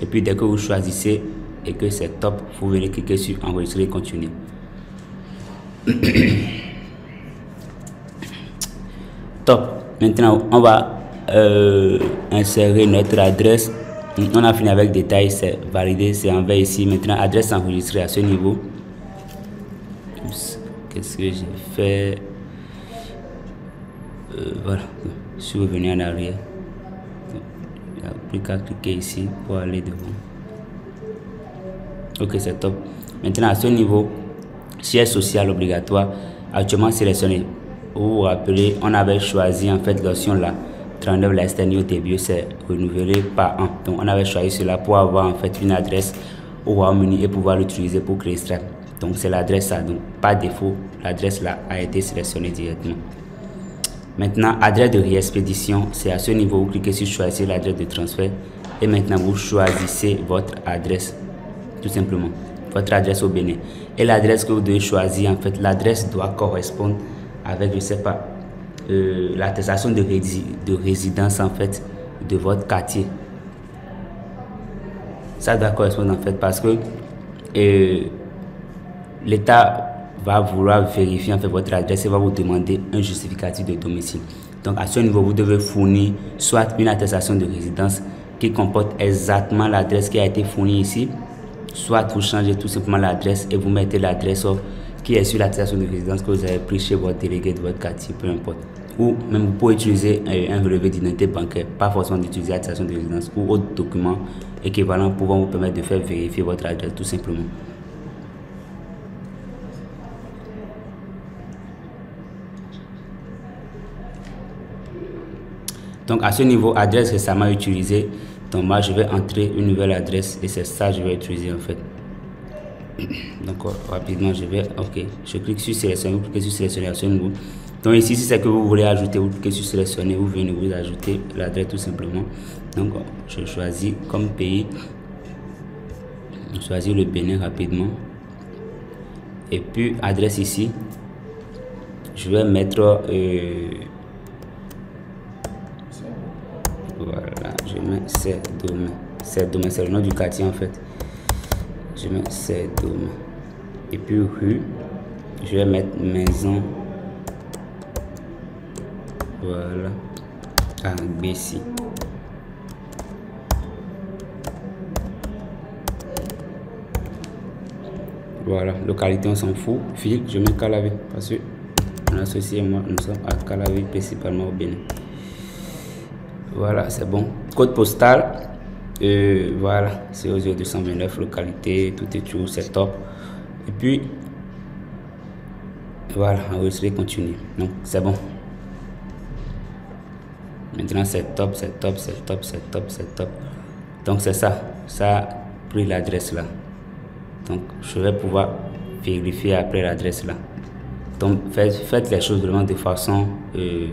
Et puis dès que vous choisissez et que c'est top, vous venez cliquer sur enregistrer et continuer. Top. Maintenant on va insérer notre adresse. On a fini avec détail, c'est validé, c'est en vert ici. Maintenant adresse enregistrée à ce niveau. Qu'est-ce que j'ai fait? Voilà, je suis revenu en arrière. Il n'y a plus qu'à cliquer ici pour aller devant. Ok, c'est top. Maintenant, à ce niveau, siège social obligatoire, actuellement sélectionné. Vous vous rappelez, on avait choisi en fait l'option là, 39 la externe au début, c'est renouvelé par an. Donc, on avait choisi cela pour avoir en fait une adresse au Royaume-Uni et pouvoir l'utiliser pour créer Stripe. Donc, c'est l'adresse ça. Donc, par défaut, l'adresse là a été sélectionnée directement. Maintenant, adresse de réexpédition, c'est à ce niveau, vous cliquez sur choisir l'adresse de transfert et maintenant vous choisissez votre adresse, tout simplement, votre adresse au Bénin. Et l'adresse que vous devez choisir, en fait, l'adresse doit correspondre avec, je sais pas, l'attestation de résidence, en fait, de votre quartier. Ça doit correspondre, en fait, parce que l'État va vouloir vérifier en fait votre adresse et va vous demander un justificatif de domicile. Donc à ce niveau, vous devez fournir soit une attestation de résidence qui comporte exactement l'adresse qui a été fournie ici, soit vous changez tout simplement l'adresse et vous mettez l'adresse qui est sur l'attestation de résidence que vous avez pris chez votre délégué de votre quartier, peu importe. Ou même vous pouvez utiliser un relevé d'identité bancaire, pas forcément d'utiliser l'attestation de résidence ou autre document équivalent pouvant vous permettre de faire vérifier votre adresse tout simplement. Donc à ce niveau, adresse récemment utilisée. Donc moi je vais entrer une nouvelle adresse et c'est ça que je vais utiliser en fait. Donc rapidement je vais, ok, je clique sur sélectionner, vous cliquez sur sélectionner à ce niveau. Donc ici si c'est que vous voulez ajouter, vous cliquez sur sélectionner, vous venez vous ajouter l'adresse tout simplement. Donc je choisis comme pays, je choisis le Bénin rapidement. Et puis adresse ici, je vais mettre voilà, je mets c'est domaine. C'est domaine, c'est le nom du quartier en fait. Je mets c'est domaine. Et puis rue, je vais mettre maison. Voilà. Ah, Bessie. Voilà, localité on s'en fout. Ville, je mets Calavi parce que mon associé et moi nous sommes à Calavi, principalement au Bénin. Voilà, c'est bon. Code postal, voilà, c'est aux 229, localité, tout est tout, c'est top. Et puis voilà, enregistrer, continue. Donc c'est bon. Maintenant c'est top, c'est top, c'est top, c'est top, c'est top. Donc c'est ça, ça a pris l'adresse là. Donc je vais pouvoir vérifier après l'adresse là. Donc faites les choses vraiment de façon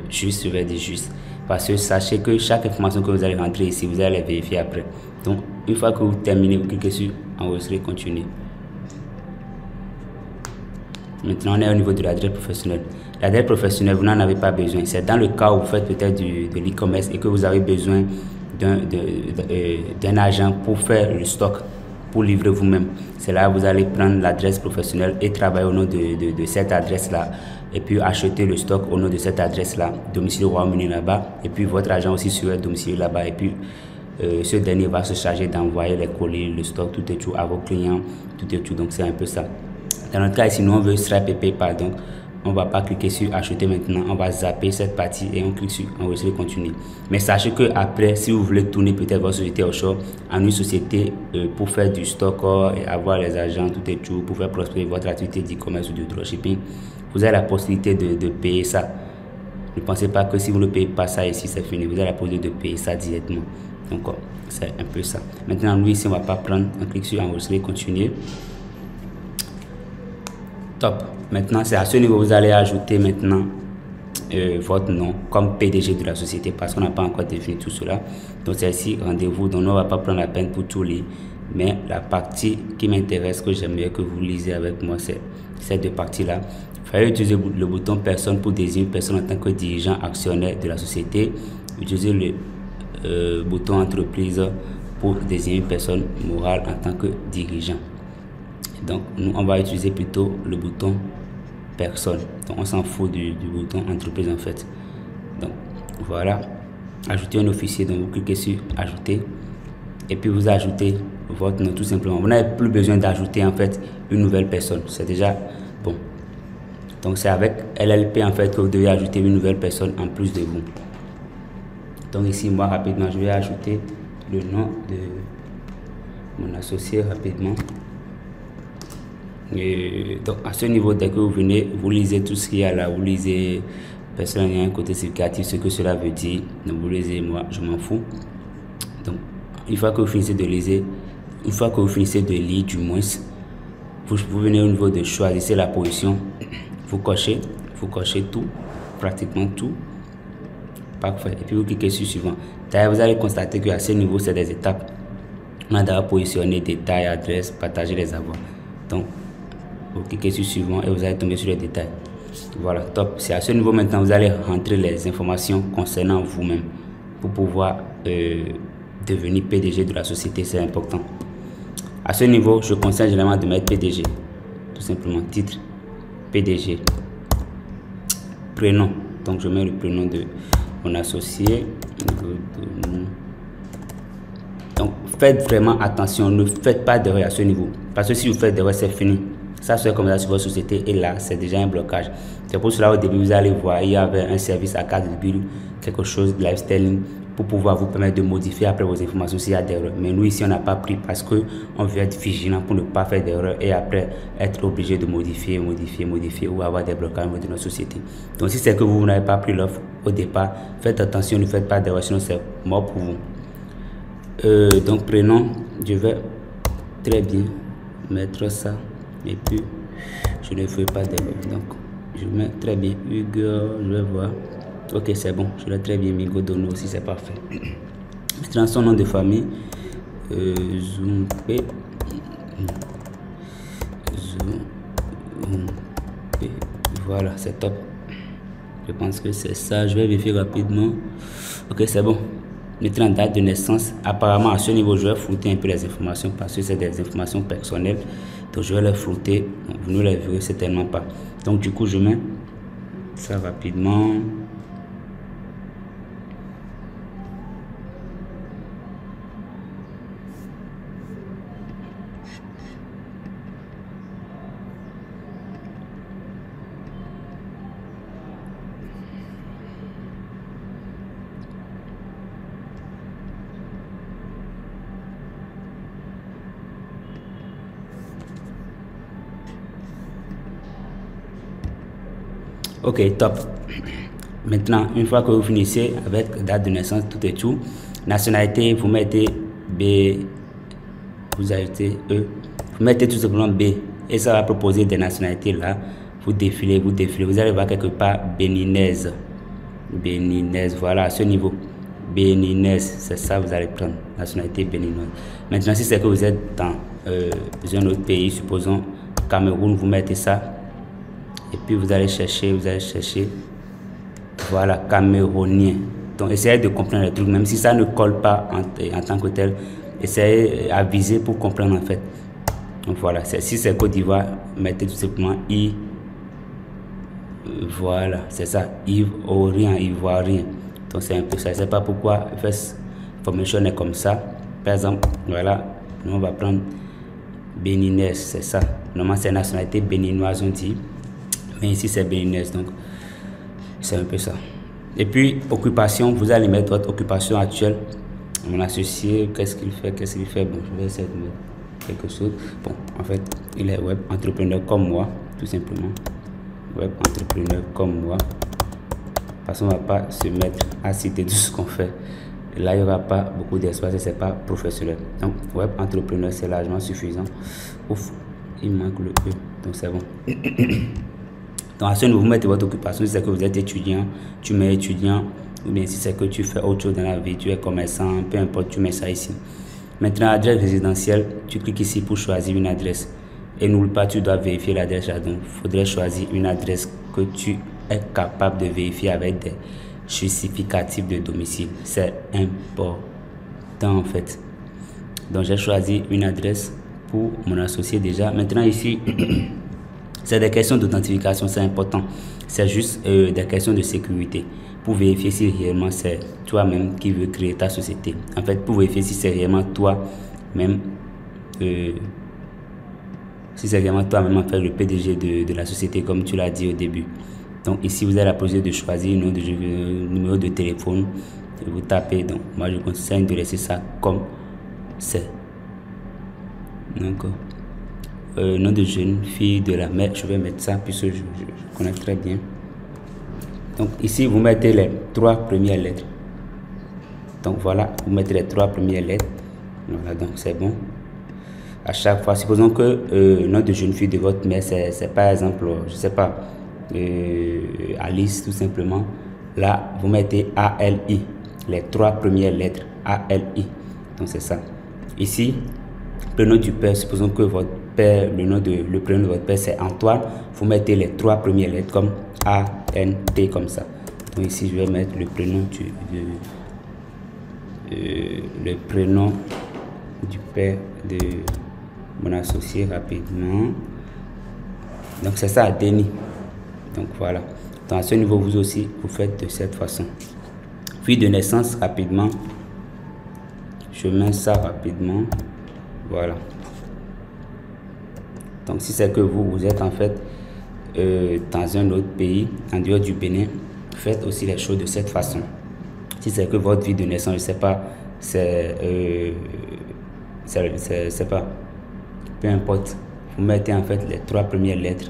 juste, je vais dire juste. Parce que sachez que chaque information que vous allez rentrer ici, vous allez vérifier après. Donc une fois que vous terminez, vous cliquez sur enregistrer, continuer. Maintenant, on est au niveau de l'adresse professionnelle. L'adresse professionnelle, vous n'en avez pas besoin. C'est dans le cas où vous faites peut-être de l'e-commerce et que vous avez besoin d'un agent pour faire le stock, pour livrer vous-même. C'est là que vous allez prendre l'adresse professionnelle et travailler au nom de cette adresse-là. Et puis acheter le stock au nom de cette adresse-là, domicile au Royaume-Uni là-bas. Et puis votre agent aussi serait domicile là-bas. Et puis ce dernier va se charger d'envoyer les colis, le stock, tout est tout à vos clients, tout est tout. Donc c'est un peu ça. Dans notre cas ici, nous on veut Stripe et PayPal, donc on ne va pas cliquer sur acheter maintenant, on va zapper cette partie et on clique sur enregistrer, continuer. Mais sachez que après, si vous voulez tourner peut-être votre société offshore en une société pour faire du stock et avoir les agents, tout est tout, pour faire prospérer votre activité d'e-commerce ou de dropshipping, vous avez la possibilité de payer ça. Ne pensez pas que si vous ne payez pas ça ici, c'est fini. Vous avez la possibilité de payer ça directement. Donc c'est un peu ça. Maintenant, nous ici, on ne va pas prendre, on clique sur enregistrer, continuer. Top. Maintenant, c'est à ce niveau que vous allez ajouter maintenant votre nom comme PDG de la société parce qu'on n'a pas encore défini tout cela. Donc, c'est ici, rendez-vous. Donc, on ne va pas prendre la peine pour tout lire. Mais la partie qui m'intéresse, que j'aimerais que vous lisez avec moi, c'est ces deux parties-là. Il fallait utiliser le bouton personne pour désigner une personne en tant que dirigeant actionnaire de la société. Utiliser le bouton entreprise pour désigner une personne morale en tant que dirigeant. Donc, nous, on va utiliser plutôt le bouton personne. Donc, on s'en fout du bouton entreprise en fait. Donc, voilà. Ajouter un officier. Donc, vous cliquez sur ajouter. Et puis, vous ajoutez votre nom tout simplement. Vous n'avez plus besoin d'ajouter en fait une nouvelle personne. C'est déjà bon. Donc, c'est avec LLP en fait que vous devez ajouter une nouvelle personne en plus de vous. Donc, ici, moi, rapidement, je vais ajouter le nom de mon associé rapidement. Et donc à ce niveau, dès que vous venez, vous lisez tout ce qu'il y a là, vous lisez personne, il y a un côté significatif, ce que cela veut dire. Donc vous lisez, moi je m'en fous. Donc une fois que vous finissez de lire, du moins, vous venez au niveau de choisir la position, vous cochez tout, pratiquement tout. Parfait. Et puis vous cliquez sur suivant. D'ailleurs, vous allez constater qu'à ce niveau, c'est des étapes. On a d'abord positionné détails, adresse, partager les avoirs. Donc vous cliquez sur suivant et vous allez tomber sur les détails. Voilà, top. C'est à ce niveau maintenant, vous allez rentrer les informations concernant vous-même pour pouvoir devenir PDG de la société. C'est important. À ce niveau, je conseille généralement de mettre PDG. Tout simplement, titre, PDG. Prénom. Donc je mets le prénom de mon associé. Donc faites vraiment attention, ne faites pas d'erreur à ce niveau. Parce que si vous faites d'erreur, c'est fini. Ça se fait comme ça sur votre société et là, c'est déjà un blocage. C'est pour cela au début, vous allez voir, il y avait un service à 4,, quelque chose de lifestyle pour pouvoir vous permettre de modifier après vos informations s'il y a d'erreur. Mais nous ici, on n'a pas pris parce qu'on veut être vigilant pour ne pas faire d'erreur et après être obligé de modifier ou avoir des blocages de notre société. Donc si c'est que vous n'avez pas pris l'offre au départ, faites attention, ne faites pas d'erreur, sinon c'est mort pour vous. Donc prénom, je vais très bien mettre ça. Et puis je ne fais pas d'erreur, donc je mets très bien Hugo, je vais voir. Ok, c'est bon, je l'ai très bien mis. Godono aussi, c'est parfait. Maintenant son nom de famille, Zoompe. Voilà, c'est top. Je pense que c'est ça. Je vais vérifier rapidement. Ok, c'est bon. Maintenant, date de naissance. Apparemment, à ce niveau, je vais flouter un peu les informations parce que c'est des informations personnelles. Donc, je vais les flouter. Vous ne les verrez certainement pas. Donc, du coup, je mets ça rapidement. Ok, top. Maintenant, une fois que vous finissez avec date de naissance, tout est tout. Nationalité, vous mettez B, vous ajoutez E, vous mettez tout simplement B et ça va proposer des nationalités là. Vous défilez, vous allez voir quelque part béninaise. Béninaise, voilà, à ce niveau. Béninaise, c'est ça, vous allez prendre, nationalité béninoise. Maintenant, si c'est que vous êtes dans un autre pays, supposons Cameroun, vous mettez ça. Et puis vous allez chercher, voilà, camerounien. Donc, essayez de comprendre les trucs, même si ça ne colle pas en tant que tel. Essayez à viser pour comprendre en fait. Donc voilà, si c'est Côte d'Ivoire, mettez tout simplement I. Voilà, c'est ça, Ivoirien. Donc c'est un peu ça. Je ne sais pas pourquoi First Formation est comme ça. Par exemple, voilà, nous on va prendre béninaise, c'est ça. Normalement c'est nationalité béninoise on dit. Mais ici c'est béninaise, donc c'est un peu ça. Et puis occupation, vous allez mettre votre occupation actuelle. Mon associé, qu'est-ce qu'il fait? Bon, je vais essayer de mettre quelque chose. Bon, en fait, il est web entrepreneur comme moi, tout simplement. Web entrepreneur comme moi. Parce qu'on ne va pas se mettre à citer tout ce qu'on fait. Et là, il n'y aura pas beaucoup d'espace et ce n'est pas professionnel. Donc, web entrepreneur, c'est largement suffisant. Ouf, il manque le E, donc c'est bon. Donc, à ce niveau, vous mettez votre occupation. Si c'est que vous êtes étudiant, tu mets étudiant. Ou bien si c'est que tu fais autre chose dans la vie, tu es commerçant, peu importe, tu mets ça ici. Maintenant, adresse résidentielle, tu cliques ici pour choisir une adresse. Et n'oublie pas, tu dois vérifier l'adresse là. Donc, il faudrait choisir une adresse que tu es capable de vérifier avec des justificatifs de domicile. C'est important en fait. Donc, j'ai choisi une adresse pour mon associé déjà. Maintenant, ici, c'est des questions d'authentification, c'est important. C'est juste des questions de sécurité. Pour vérifier si réellement c'est toi-même qui veux créer ta société. En fait, pour vérifier si c'est réellement toi-même, en fait le PDG de la société comme tu l'as dit au début. Donc ici, vous avez la possibilité de choisir un numéro de téléphone et vous tapez. Donc moi, je conseille de laisser ça comme c'est. Donc, nom de jeune fille de la mère, je vais mettre ça puisque je connais très bien. Donc ici, vous mettez les 3 premières lettres. Donc voilà, vous mettez les 3 premières lettres. Voilà, donc c'est bon. À chaque fois, supposons que nom de jeune fille de votre mère, c'est par exemple, je sais pas, Alice tout simplement. Là, vous mettez ALI, les 3 premières lettres, ALI. Donc c'est ça. Ici, le nom du père, supposons que votre père, le prénom de votre père c'est Antoine, vous mettez les 3 premières lettres comme ANT comme ça. Donc ici je vais mettre le prénom du père de mon associé rapidement. Donc c'est ça, Denis. Donc voilà. Donc à ce niveau vous aussi vous faites de cette façon. Puis de naissance rapidement. Je mets ça rapidement. Voilà. Donc si c'est que vous êtes en fait dans un autre pays, en dehors du Bénin, faites aussi les choses de cette façon. Si c'est que votre vie de naissance, je sais pas, c'est pas, peu importe, vous mettez en fait les 3 premières lettres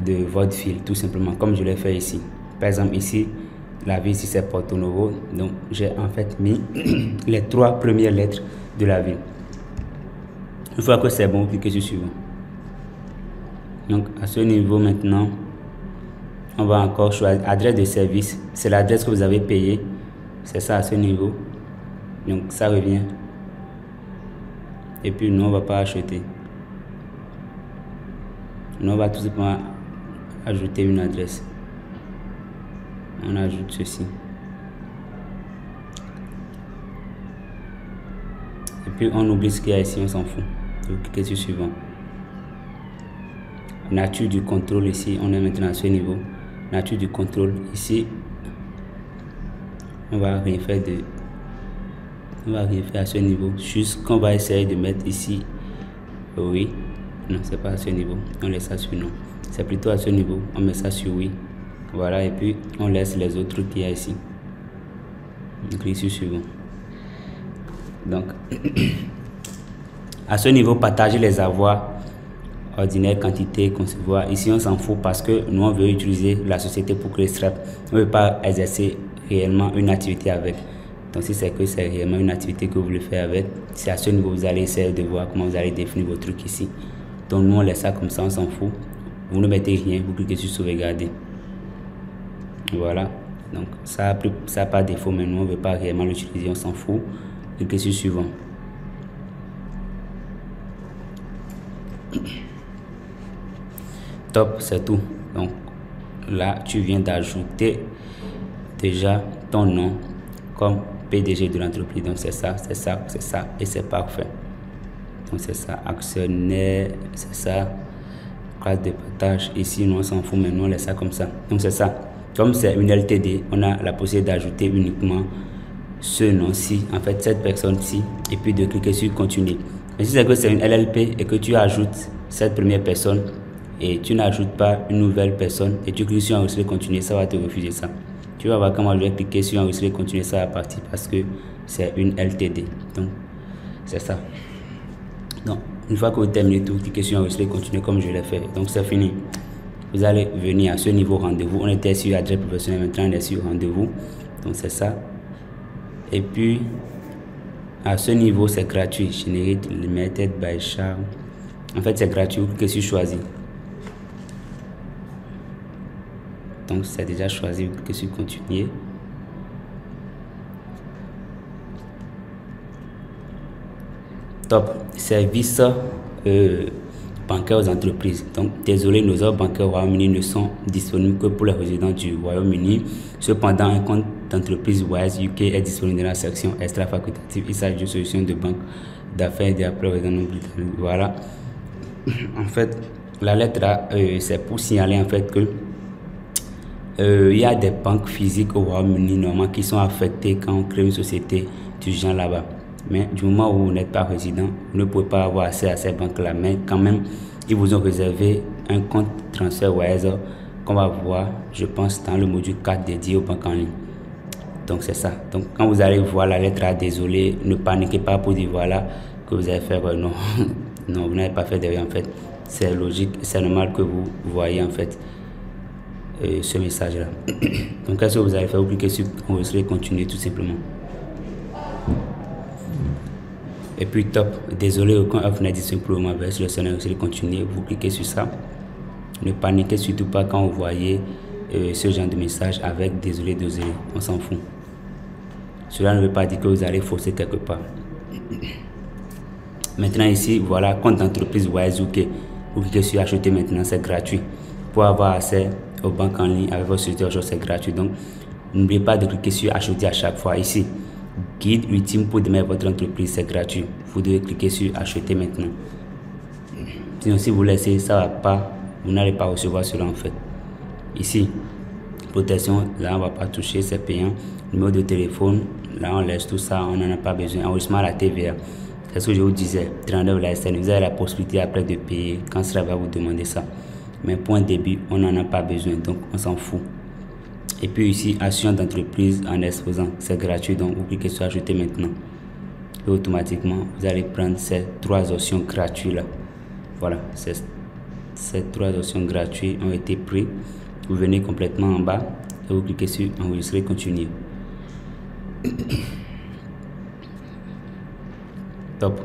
de votre ville, tout simplement, comme je l'ai fait ici. Par exemple, ici, la ville, ici c'est Porto Novo, donc j'ai en fait mis les 3 premières lettres de la ville. Une fois que c'est bon, cliquez sur suivant. Donc à ce niveau maintenant, on va encore choisir adresse de service. C'est l'adresse que vous avez payée. C'est ça à ce niveau. Donc ça revient. Et puis nous, on ne va pas acheter. Nous, on va tout simplement ajouter une adresse. On ajoute ceci. Et puis on oublie ce qu'il y a ici, on s'en fout. Donc cliquez sur suivant. Nature du contrôle ici, on est maintenant à ce niveau. Nature du contrôle ici, on va rien faire à ce niveau. Juste qu'on va essayer de mettre ici oui. Non, c'est pas à ce niveau. On laisse ça sur non. C'est plutôt à ce niveau. On met ça sur oui. Voilà, et puis on laisse les autres trucs qu'il y a ici. On clique sur suivant. Donc à ce niveau, partager les avoirs. ordinaire, quantité, concevoir. Ici, on s'en fout parce que nous, on veut utiliser la société pour créer Stripe. On ne veut pas exercer réellement une activité avec. Donc, si c'est que c'est réellement une activité que vous voulez faire avec, c'est à ce niveau que vous allez essayer de voir comment vous allez définir vos trucs ici. Donc, nous, on laisse ça comme ça, on s'en fout. Vous ne mettez rien, vous cliquez sur sauvegarder. Voilà. Donc, ça n'a pas de défaut, mais nous, on ne veut pas réellement l'utiliser, on s'en fout. Cliquez sur suivant. Top, c'est tout. Donc là, tu viens d'ajouter déjà ton nom comme PDG de l'entreprise. Donc c'est ça, c'est ça, c'est ça et c'est parfait. Donc c'est ça, actionnaire, c'est ça, classe de partage. Ici, nous on s'en fout, mais nous on laisse ça comme ça. Donc c'est ça. Comme c'est une LTD, on a la possibilité d'ajouter uniquement ce nom-ci, en fait cette personne-ci, et puis de cliquer sur continuer. Mais si c'est que c'est une LLP et que tu ajoutes cette première personne et tu n'ajoutes pas une nouvelle personne et tu cliques sur enregistrer continuer, ça va te refuser ça. Tu vas voir comment je vais cliquer sur enregistrer continuer, ça va partir parce que c'est une LTD. Donc c'est ça. Donc une fois que vous terminez tout, cliquez sur enregistrer continuer comme je l'ai fait. Donc c'est fini. Vous allez venir à ce niveau rendez-vous. On était sur adresse professionnelle, maintenant on est sur rendez-vous. Donc c'est ça. Et puis à ce niveau c'est gratuit. Generate limited by Charles. En fait c'est gratuit. Vous cliquez sur choisir. Donc c'est déjà choisi, vous cliquez sur continuer. Top. Service bancaire aux entreprises. Donc désolé, nos offres bancaires au Royaume-Uni ne sont disponibles que pour les résidents du Royaume-Uni. Cependant, un compte d'entreprise Wise UK est disponible dans la section extra facultative. Il s'agit d'une solution de banque d'affaires et d'appel aux résidents britanniques. Voilà. En fait, la lettre A, c'est pour signaler en fait que il y a des banques physiques au Royaume-Uni normalement qui sont affectées quand on crée une société du genre là-bas. Mais du moment où vous n'êtes pas résident, vous ne pouvez pas avoir accès à ces banques-là. Mais quand même, ils vous ont réservé un compte transfert Wise qu'on va voir, je pense, dans le module 4 dédié aux banques en ligne. Donc c'est ça. Donc quand vous allez voir la lettre A, désolé, ne paniquez pas pour dire voilà que vous allez faire non. Non, vous n'avez pas fait d'erreur en fait. C'est logique, c'est normal que vous voyez en fait ce message là. Donc qu'est-ce que vous allez faire? Vous cliquez sur enregistrer, continuer tout simplement. Et puis top, désolé, aucun offre n'est disponible pour le moment vers le scénario, continuer. Vous cliquez sur ça. Ne paniquez surtout pas quand vous voyez ce genre de message avec désolé, on s'en fout. Cela ne veut pas dire que vous allez forcer quelque part. Maintenant ici, voilà, compte d'entreprise Wise UK. Vous cliquez sur acheter maintenant, c'est gratuit. Pour avoir accès aux banques en ligne avec votre société, c'est gratuit. Donc, n'oubliez pas de cliquer sur acheter à chaque fois. Ici, guide ultime pour démarrer votre entreprise, c'est gratuit. Vous devez cliquer sur acheter maintenant. Sinon, si vous laissez, ça va pas, vous n'allez pas recevoir cela en fait. Ici, protection, là on va pas toucher, c'est payant. Numéro de téléphone, là on laisse tout ça, on n'en a pas besoin. Enregistrement à la TVA. C'est ce que je vous disais, 39 la SN, vous avez la possibilité après de payer quand cela va vous demander ça. Mais pour un début, on n'en a pas besoin, donc on s'en fout. Et puis ici, assurance d'entreprise en exposant, c'est gratuit, donc vous cliquez sur ajouter maintenant. Et automatiquement, vous allez prendre ces 3 options gratuites là. Voilà, ces 3 options gratuites ont été prises. Vous venez complètement en bas et vous cliquez sur enregistrer, continuer. Top.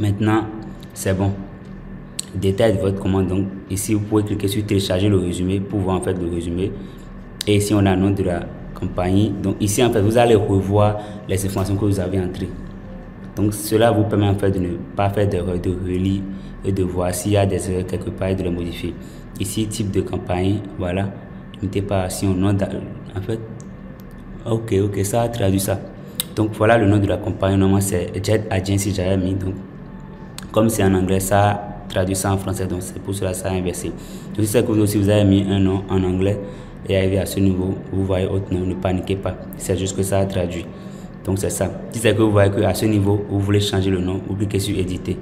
Maintenant, c'est bon. Détail de votre commande. Donc ici, vous pouvez cliquer sur télécharger le résumé pour voir en fait le résumé. Et ici, on a le nom de la compagnie. Donc ici, en fait, vous allez revoir les informations que vous avez entrées. Donc cela vous permet en fait de ne pas faire d'erreur, de relire et de voir s'il y a des erreurs quelque part et de les modifier. Ici, type de campagne, voilà. Mutation, nom en fait. Ok, ça a traduit ça. Donc voilà le nom de la compagnie. Normalement, c'est Jet Agency, j'avais mis. Donc comme c'est en anglais, ça traduit ça en français. Donc c'est pour cela que ça a inversé. Donc si c'est que vous aussi vous avez mis un nom en anglais et arrivé à ce niveau, vous voyez autre nom, ne paniquez pas. C'est juste que ça a traduit. Donc c'est ça. Si c'est que vous voyez qu'à ce niveau, vous voulez changer le nom, vous cliquez sur éditer.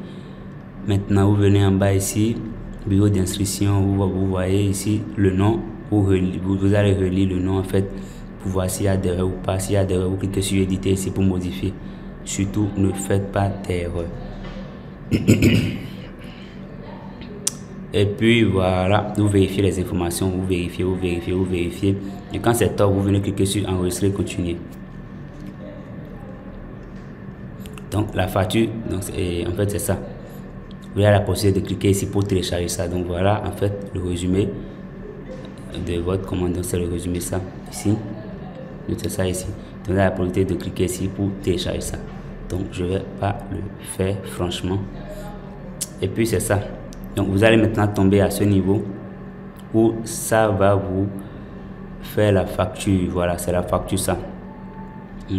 Maintenant, vous venez en bas ici, bureau d'instruction, vous voyez ici le nom, vous allez relire le nom en fait, pour voir s'il y a d'erreur ou pas. S'il y a d'erreur, vous cliquez sur éditer ici pour modifier. Surtout, ne faites pas d'erreur. Et puis voilà, vous vérifiez les informations, vous vérifiez. Et quand c'est top, vous venez cliquer sur enregistrer, continuer. Donc la facture, donc, en fait c'est ça. Vous avez la possibilité de cliquer ici pour télécharger ça. Donc voilà en fait le résumé de votre commande. Donc c'est le résumé ça ici. C'est ça ici. Donc vous avez la possibilité de cliquer ici pour télécharger ça. Donc je vais pas le faire franchement. Et puis c'est ça. Donc vous allez maintenant tomber à ce niveau où ça va vous faire la facture. Voilà, c'est la facture ça.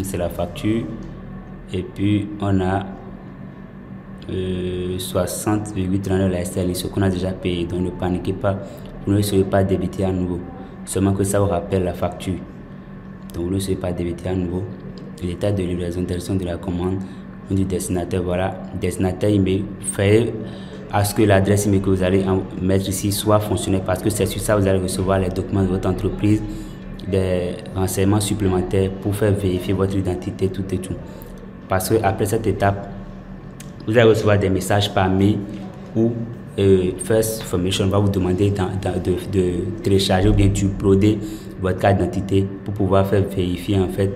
C'est la facture. Et puis on a 60,39 la STL, ce qu'on a déjà payé. Donc ne paniquez pas, vous ne serez pas débité à nouveau. Seulement que ça vous rappelle la facture. Donc vous ne serez pas débité à nouveau. L'état de livraison, direction de la commande, du destinataire, voilà, destinataire email. Faites à ce que l'adresse email que vous allez mettre ici soit fonctionnelle, parce que c'est sur ça que vous allez recevoir les documents de votre entreprise, des renseignements supplémentaires pour faire vérifier votre identité, tout et tout. Parce que après cette étape, vous allez recevoir des messages par mail où First Formation va vous demander de télécharger ou bien d'uploader votre carte d'identité pour pouvoir faire vérifier en fait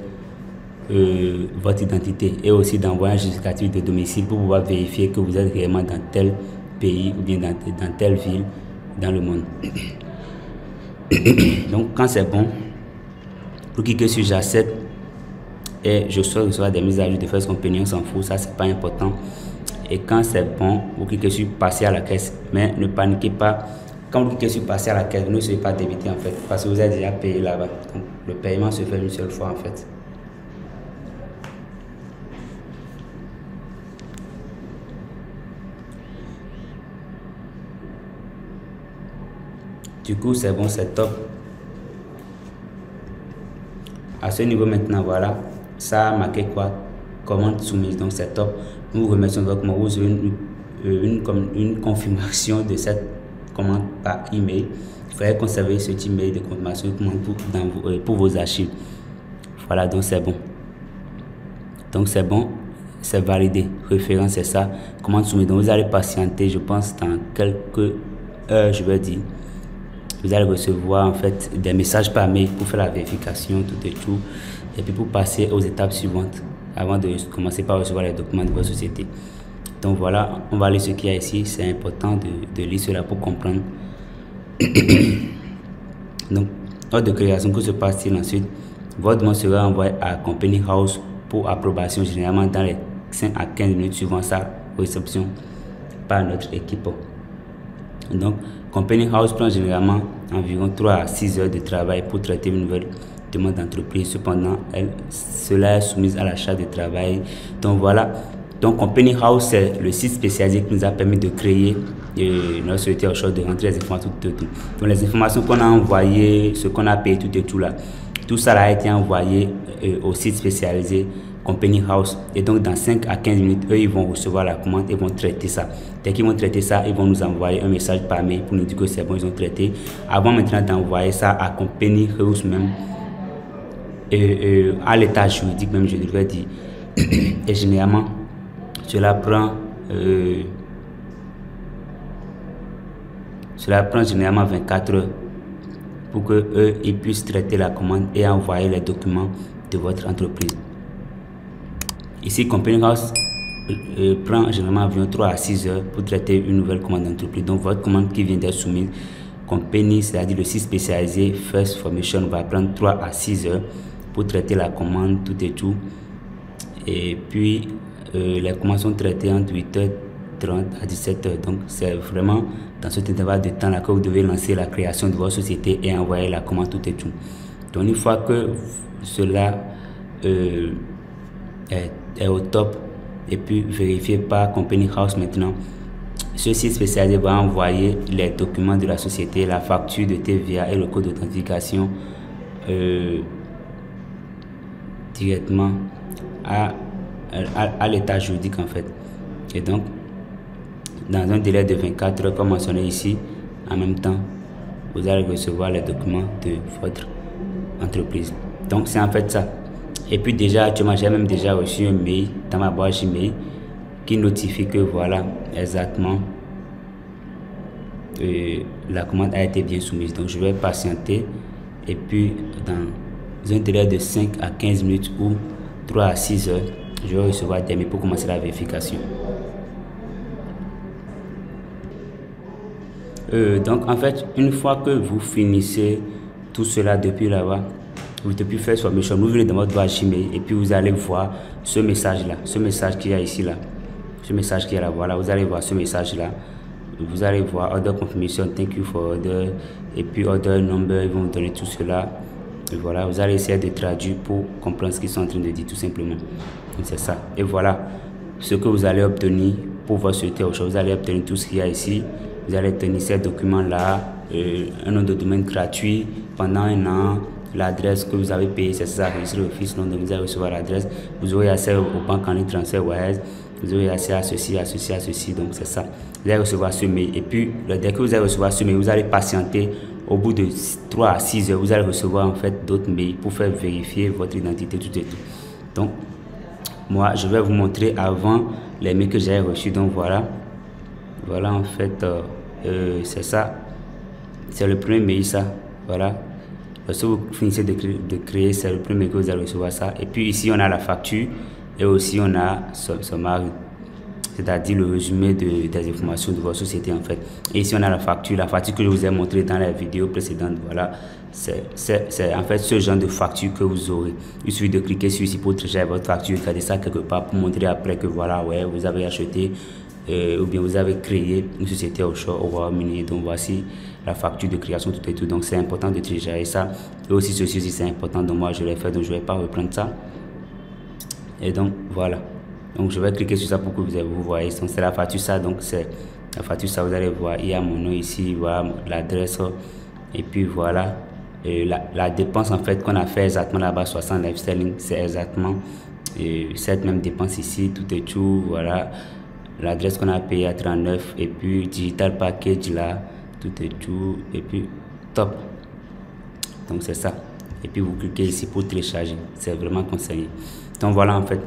votre identité, et aussi d'envoyer un justificatif de domicile pour pouvoir vérifier que vous êtes réellement dans tel pays ou bien dans telle ville dans le monde. Donc quand c'est bon, vous cliquez sur j'accepte et je souhaite recevoir des mises à jour de First Company, on s'en fout, ça c'est pas important. Et quand c'est bon, vous cliquez sur passer à la caisse, mais ne paniquez pas. Quand vous cliquez sur passer à la caisse, vous ne serez pas débité en fait, parce que vous avez déjà payé là-bas. Donc le paiement se fait une seule fois en fait. Du coup, c'est bon, c'est top. À ce niveau maintenant, voilà, ça a marqué quoi? Commande soumise, donc c'est top. Nous vous remercions de votre commande. Vous avez une confirmation de cette commande par email. Il faudrait conserver ce email de confirmation pour vos archives. Voilà, donc c'est bon. Donc c'est bon, c'est validé. Référence, c'est ça. Commande soumise. Donc vous allez patienter, je pense, dans quelques heures, je vais dire. Vous allez recevoir en fait des messages par mail pour faire la vérification, tout et tout. Et puis pour passer aux étapes suivantes, avant de commencer par recevoir les documents de votre société. Donc voilà, on va lire ce qu'il y a ici. C'est important de lire cela pour comprendre. Donc, ordre de création, que se passe-t-il ensuite? Votre demande sera envoyée à Company House pour approbation, généralement dans les 5 à 15 minutes suivant sa réception par notre équipe. Donc, Company House prend généralement environ 3 à 6 heures de travail pour traiter une nouvelle demande d'entreprise. Cependant, cela est soumise à la charge de travail. Donc voilà, donc Company House, c'est le site spécialisé qui nous a permis de créer notre société offshore, de rentrer les informations tout. Donc les informations qu'on a envoyées, ce qu'on a payé, tout et tout là, tout ça a été envoyé au site spécialisé Company House. Et donc dans 5 à 15 minutes, eux ils vont recevoir la commande et vont traiter ça. Dès qu'ils vont traiter ça, ils vont nous envoyer un message par mail pour nous dire que c'est bon, ils ont traité. Avant maintenant d'envoyer ça à Company House même, à l'état juridique même, je devrais dire. Et généralement, cela prend généralement 24 heures pour que eux ils puissent traiter la commande et envoyer les documents de votre entreprise. Ici, Company House prend généralement environ 3 à 6 heures pour traiter une nouvelle commande d'entreprise. Donc votre commande qui vient d'être soumise, Company, c'est-à-dire le site spécialisé First Formation, va prendre 3 à 6 heures pour traiter la commande, tout et tout. Et puis les commandes sont traitées entre 8h30 à 17h. Donc c'est vraiment dans cet intervalle de temps là que vous devez lancer la création de votre société et envoyer la commande, tout et tout. Donc une fois que cela est au top et puis vérifié par Company House maintenant, ce site spécialisé va envoyer les documents de la société, la facture de TVA et le code d'authentification directement à l'état juridique en fait. Et donc dans un délai de 24 heures comme mentionné ici, en même temps vous allez recevoir les documents de votre entreprise. Donc c'est en fait ça. Et puis déjà actuellement j'ai même déjà reçu un mail dans ma boîte Gmail qui notifie que voilà exactement la commande a été bien soumise. Donc je vais patienter et puis dans un délai de 5 à 15 minutes ou 3 à 6 heures, je vais recevoir des mails pour commencer la vérification. Donc en fait, une fois que vous finissez tout cela depuis là-bas, depuis First Formation, vous venez dans votre boîte Gmail et puis vous allez voir ce message-là, ce message qu'il y a ici là, ce message qu'il y a là, voilà, vous allez voir ce message-là. Vous allez voir order confirmation, thank you for order, et puis order number, ils vont vous donner tout cela. Et voilà, vous allez essayer de traduire pour comprendre ce qu'ils sont en train de dire tout simplement. Donc c'est ça. Et voilà ce que vous allez obtenir pour votre société offshore. Vous allez obtenir tout ce qu'il y a ici. Vous allez obtenir ces documents-là, un nom de domaine gratuit pendant un an, l'adresse que vous avez payée, c'est ça, registre l'office, donc vous allez recevoir l'adresse. Vous aurez accès aux banques en ligne, transfert wires, vous aurez accès à ceci, à ceci, à ceci, donc c'est ça. Vous allez recevoir ce mail et puis dès que vous allez recevoir ce mail, vous allez patienter. Au bout de 3 à 6 heures, vous allez recevoir en fait d'autres mails pour faire vérifier votre identité, tout et tout. Donc, moi, je vais vous montrer avant les mails que j'ai reçus. Donc, voilà. Voilà, en fait, c'est ça. C'est le premier mail, ça. Voilà. Lorsque vous finissez de créer, c'est le premier mail que vous allez recevoir ça. Et puis, ici, on a la facture et aussi, on a summary. C'est-à-dire le résumé des informations de votre société en fait. Et ici on a la facture que je vous ai montré dans la vidéo précédente. Voilà, c'est en fait ce genre de facture que vous aurez. Il suffit de cliquer sur ici pour télécharger votre facture, garder ça quelque part pour montrer après que voilà, ouais, vous avez acheté ou bien vous avez créé une société offshore au Royaume-Uni. Donc voici la facture de création, tout et tout. Donc c'est important de télécharger ça. Et aussi ceci aussi c'est important. Donc moi je l'ai fait, donc je ne vais pas reprendre ça. Et donc voilà. Donc je vais cliquer sur ça pour que vous voyez. Donc c'est la facture ça. Donc c'est la facture ça. Vous allez voir. Il y a mon nom ici. Voilà l'adresse. Et puis voilà. La dépense en fait qu'on a fait exactement là-bas 69 sterling. C'est exactement cette même dépense ici. Tout est tout. Voilà. L'adresse qu'on a payé à 39. Et puis digital package là. Tout est tout. Et puis top. Donc c'est ça. Et puis vous cliquez ici pour télécharger. C'est vraiment conseillé. Donc voilà en fait.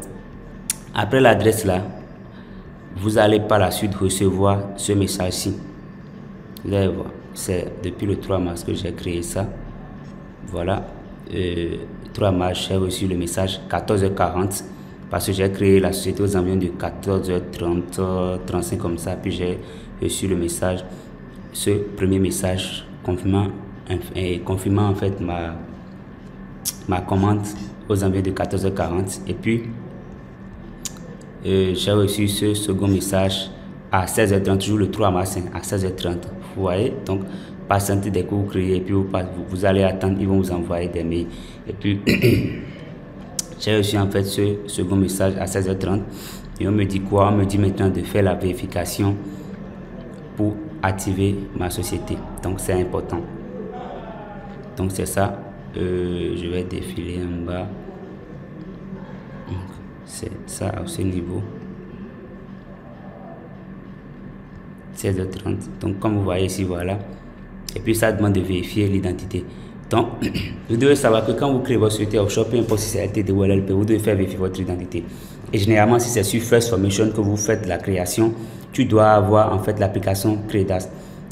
Après l'adresse là, vous allez par la suite recevoir ce message-ci. Vous allez voir, c'est depuis le 3 mars que j'ai créé ça. Voilà, 3 mars, j'ai reçu le message 14h40 parce que j'ai créé la société aux environs de 14h30, 35 comme ça. Puis j'ai reçu le message, ce premier message confirmant en fait ma commande aux environs de 14h40 et puis j'ai reçu ce second message à 16h30, toujours le 3 mars à 16h30. Vous voyez, donc patientez dès que vous créez et puis vous allez attendre, ils vont vous envoyer des mails. Et puis j'ai reçu en fait ce second message à 16h30 et on me dit quoi? On me dit maintenant de faire la vérification pour activer ma société. Donc c'est important. Donc c'est ça. Je vais défiler en bas. C'est ça à ce niveau. 16h30. Donc comme vous voyez ici, voilà. Et puis ça demande de vérifier l'identité. Donc vous devez savoir que quand vous créez votre société offshore, peu importe si c'est LTD ou LLP, vous devez faire vérifier votre identité. Et généralement, si c'est sur First Formation que vous faites la création, tu dois avoir en fait l'application Credas.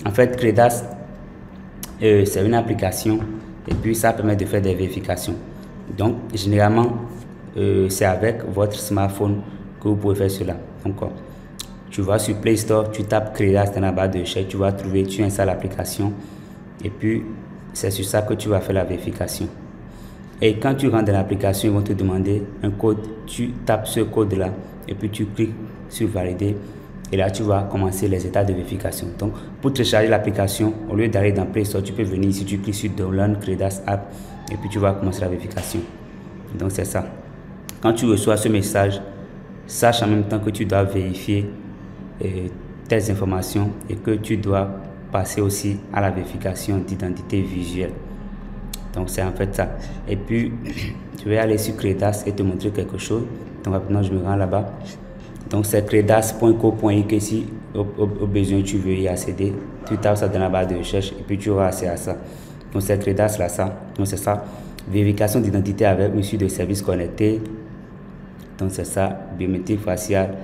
En fait, Credas, c'est une application et puis ça permet de faire des vérifications. Donc généralement, c'est avec votre smartphone que vous pouvez faire cela. Donc, tu vas sur Play Store, tu tapes Credas dans la barre de recherche, tu vas trouver, tu installes l'application et puis c'est sur ça que tu vas faire la vérification. Et quand tu rentres dans l'application, ils vont te demander un code, tu tapes ce code là et puis tu cliques sur valider et là tu vas commencer les étapes de vérification. Donc pour télécharger l'application, au lieu d'aller dans Play Store, tu peux venir ici, tu cliques sur Download Credas App et puis tu vas commencer la vérification. Donc c'est ça. Quand tu reçois ce message, sache en même temps que tu dois vérifier tes informations et que tu dois passer aussi à la vérification d'identité visuelle. Donc c'est en fait ça. Et puis je vais aller sur Credas et te montrer quelque chose. Donc maintenant je me rends là-bas. Donc c'est credas.co.uk ici. Au besoin tu veux y accéder. Tu tapes ça dans la barre de recherche et puis tu auras accès à ça. Donc c'est Credas là ça. Donc c'est ça. Vérification d'identité avec une suite de services connectés. Donc c'est ça, biométrie faciale,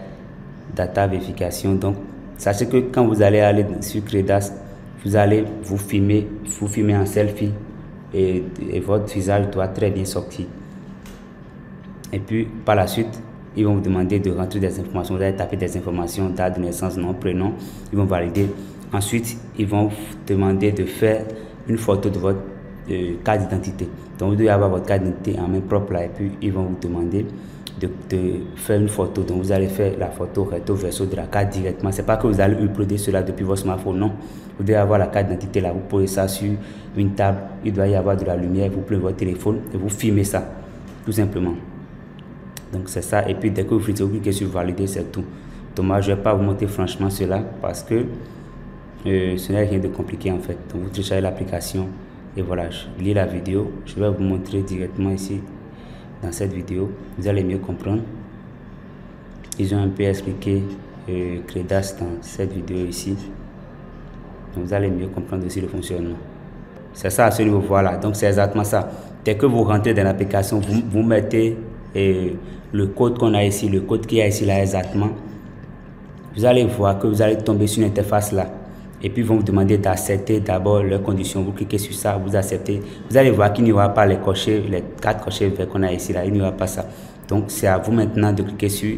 data vérification. Donc sachez que quand vous allez aller sur Credas, vous allez vous filmer en selfie et votre visage doit très bien sortir. Et puis par la suite, ils vont vous demander de rentrer des informations. Vous allez taper des informations, date de naissance, nom, prénom. Ils vont valider. Ensuite, ils vont vous demander de faire une photo de votre carte d'identité. Donc vous devez avoir votre carte d'identité en main propre là, et puis ils vont vous demander de faire une photo. Donc vous allez faire la photo recto verso de la carte directement. C'est pas que vous allez uploader cela depuis votre smartphone, non. Vous devez avoir la carte d'identité là, vous posez ça sur une table, il doit y avoir de la lumière, vous prenez votre téléphone et vous filmez ça, tout simplement. Donc c'est ça, et puis dès que vous finissez, vous cliquez sur valider, c'est tout. Donc moi je ne vais pas vous montrer franchement cela parce que ce n'est rien de compliqué en fait. Donc vous téléchargez l'application et voilà, je lis la vidéo, je vais vous montrer directement ici dans cette vidéo, vous allez mieux comprendre. Ils ont un peu expliqué Credas dans cette vidéo ici, donc vous allez mieux comprendre aussi le fonctionnement. C'est ça à ce niveau, voilà, donc c'est exactement ça. Dès que vous rentrez dans l'application, vous mettez le code qu'on a ici, le code qu'il y a ici là exactement, vous allez voir que vous allez tomber sur une interface là. Et puis ils vont vous demander d'accepter d'abord leurs conditions. Vous cliquez sur ça, vous acceptez. Vous allez voir qu'il n'y aura pas les 4 cochers verts qu'on a ici là, il n'y aura pas ça. Donc c'est à vous maintenant de cliquer sur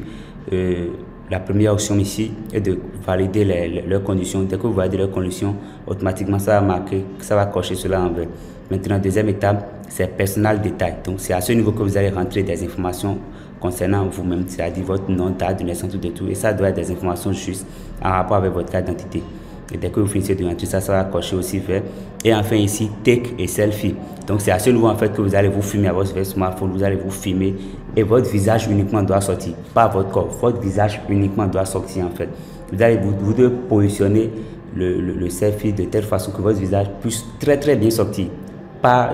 la première option ici et de valider leurs conditions. Dès que vous validez leurs conditions, automatiquement ça va marquer, ça va cocher cela en vert. Maintenant, deuxième étape, c'est personnel détail. Donc c'est à ce niveau que vous allez rentrer des informations concernant vous-même, c'est-à-dire votre nom, date de naissance, tout de tout. Et ça doit être des informations justes en rapport avec votre carte d'identité. Et dès que vous finissez de rentrer ça, ça va cocher aussi vert. Et enfin ici, take et selfie. Donc c'est à ce niveau en fait que vous allez vous filmer à votre smartphone, vous allez vous filmer et votre visage uniquement doit sortir, pas votre corps. Votre visage uniquement doit sortir en fait. Vous devez positionner le selfie de telle façon que votre visage puisse très bien sortir.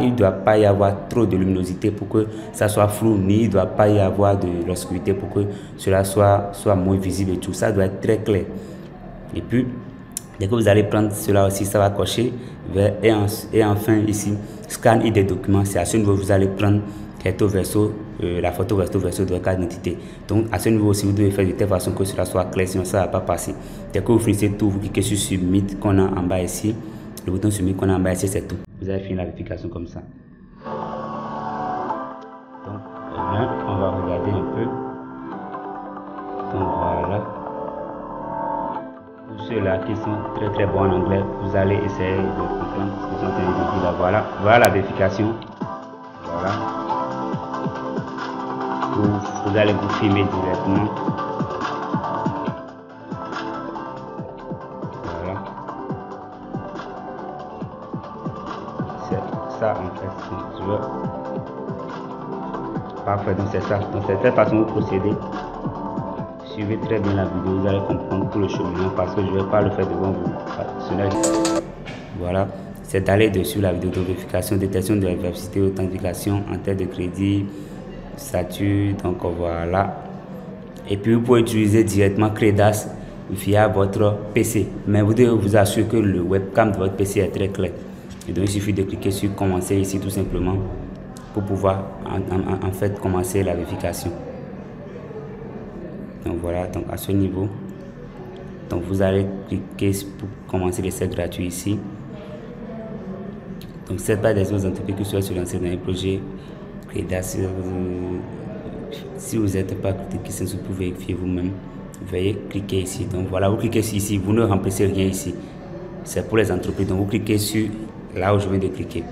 Il ne doit pas y avoir trop de luminosité pour que ça soit flou, ni il ne doit pas y avoir de l'obscurité pour que cela soit moins visible et tout. Ça doit être très clair. Et puis, dès que vous allez prendre cela aussi, ça va cocher vert. Et enfin ici, scan et des documents. C'est à ce niveau que vous allez prendre recto verso, la photo recto verso de votre carte d'identité. Donc à ce niveau aussi, vous devez faire de telle façon que cela soit clair, sinon ça ne va pas passer. Dès que vous finissez tout, vous cliquez sur Submit qu'on a en bas ici. Le bouton Submit qu'on a en bas ici, c'est tout. Vous avez fini la vérification comme ça. Donc on va regarder un peu. Donc voilà. Pour ceux-là qui sont très bons en anglais, vous allez essayer de comprendre ce qu'ils sont en train de dire là. Voilà la vérification. Voilà. Vous allez vous filmer directement. Voilà. C'est ça en fait. Parfait, donc c'est ça. Donc c'est cette façon de procéder. Suivez très bien la vidéo, vous allez comprendre tout le cheminement parce que je ne vais pas le faire devant vous. Voilà, c'est d'aller dessus la vidéo de vérification, détection de la vérification, authentification, en tête de crédit, statut, donc voilà. Et puis vous pouvez utiliser directement Credas via votre PC, mais vous devez vous assurer que le webcam de votre PC est très clair. Et donc il suffit de cliquer sur commencer ici tout simplement pour pouvoir en fait commencer la vérification. Donc voilà, donc à ce niveau, donc vous allez cliquer pour commencer l'essai gratuit ici. Donc c'est pas des autres entreprises qui souhaitent se lancer dans un projet Credas. Si vous n'êtes pas cliqué, vous pouvez vérifier vous-même. Veuillez cliquer ici. Donc voilà, vous cliquez ici, vous ne remplissez rien ici. C'est pour les entreprises. Donc vous cliquez sur là où je viens de cliquer.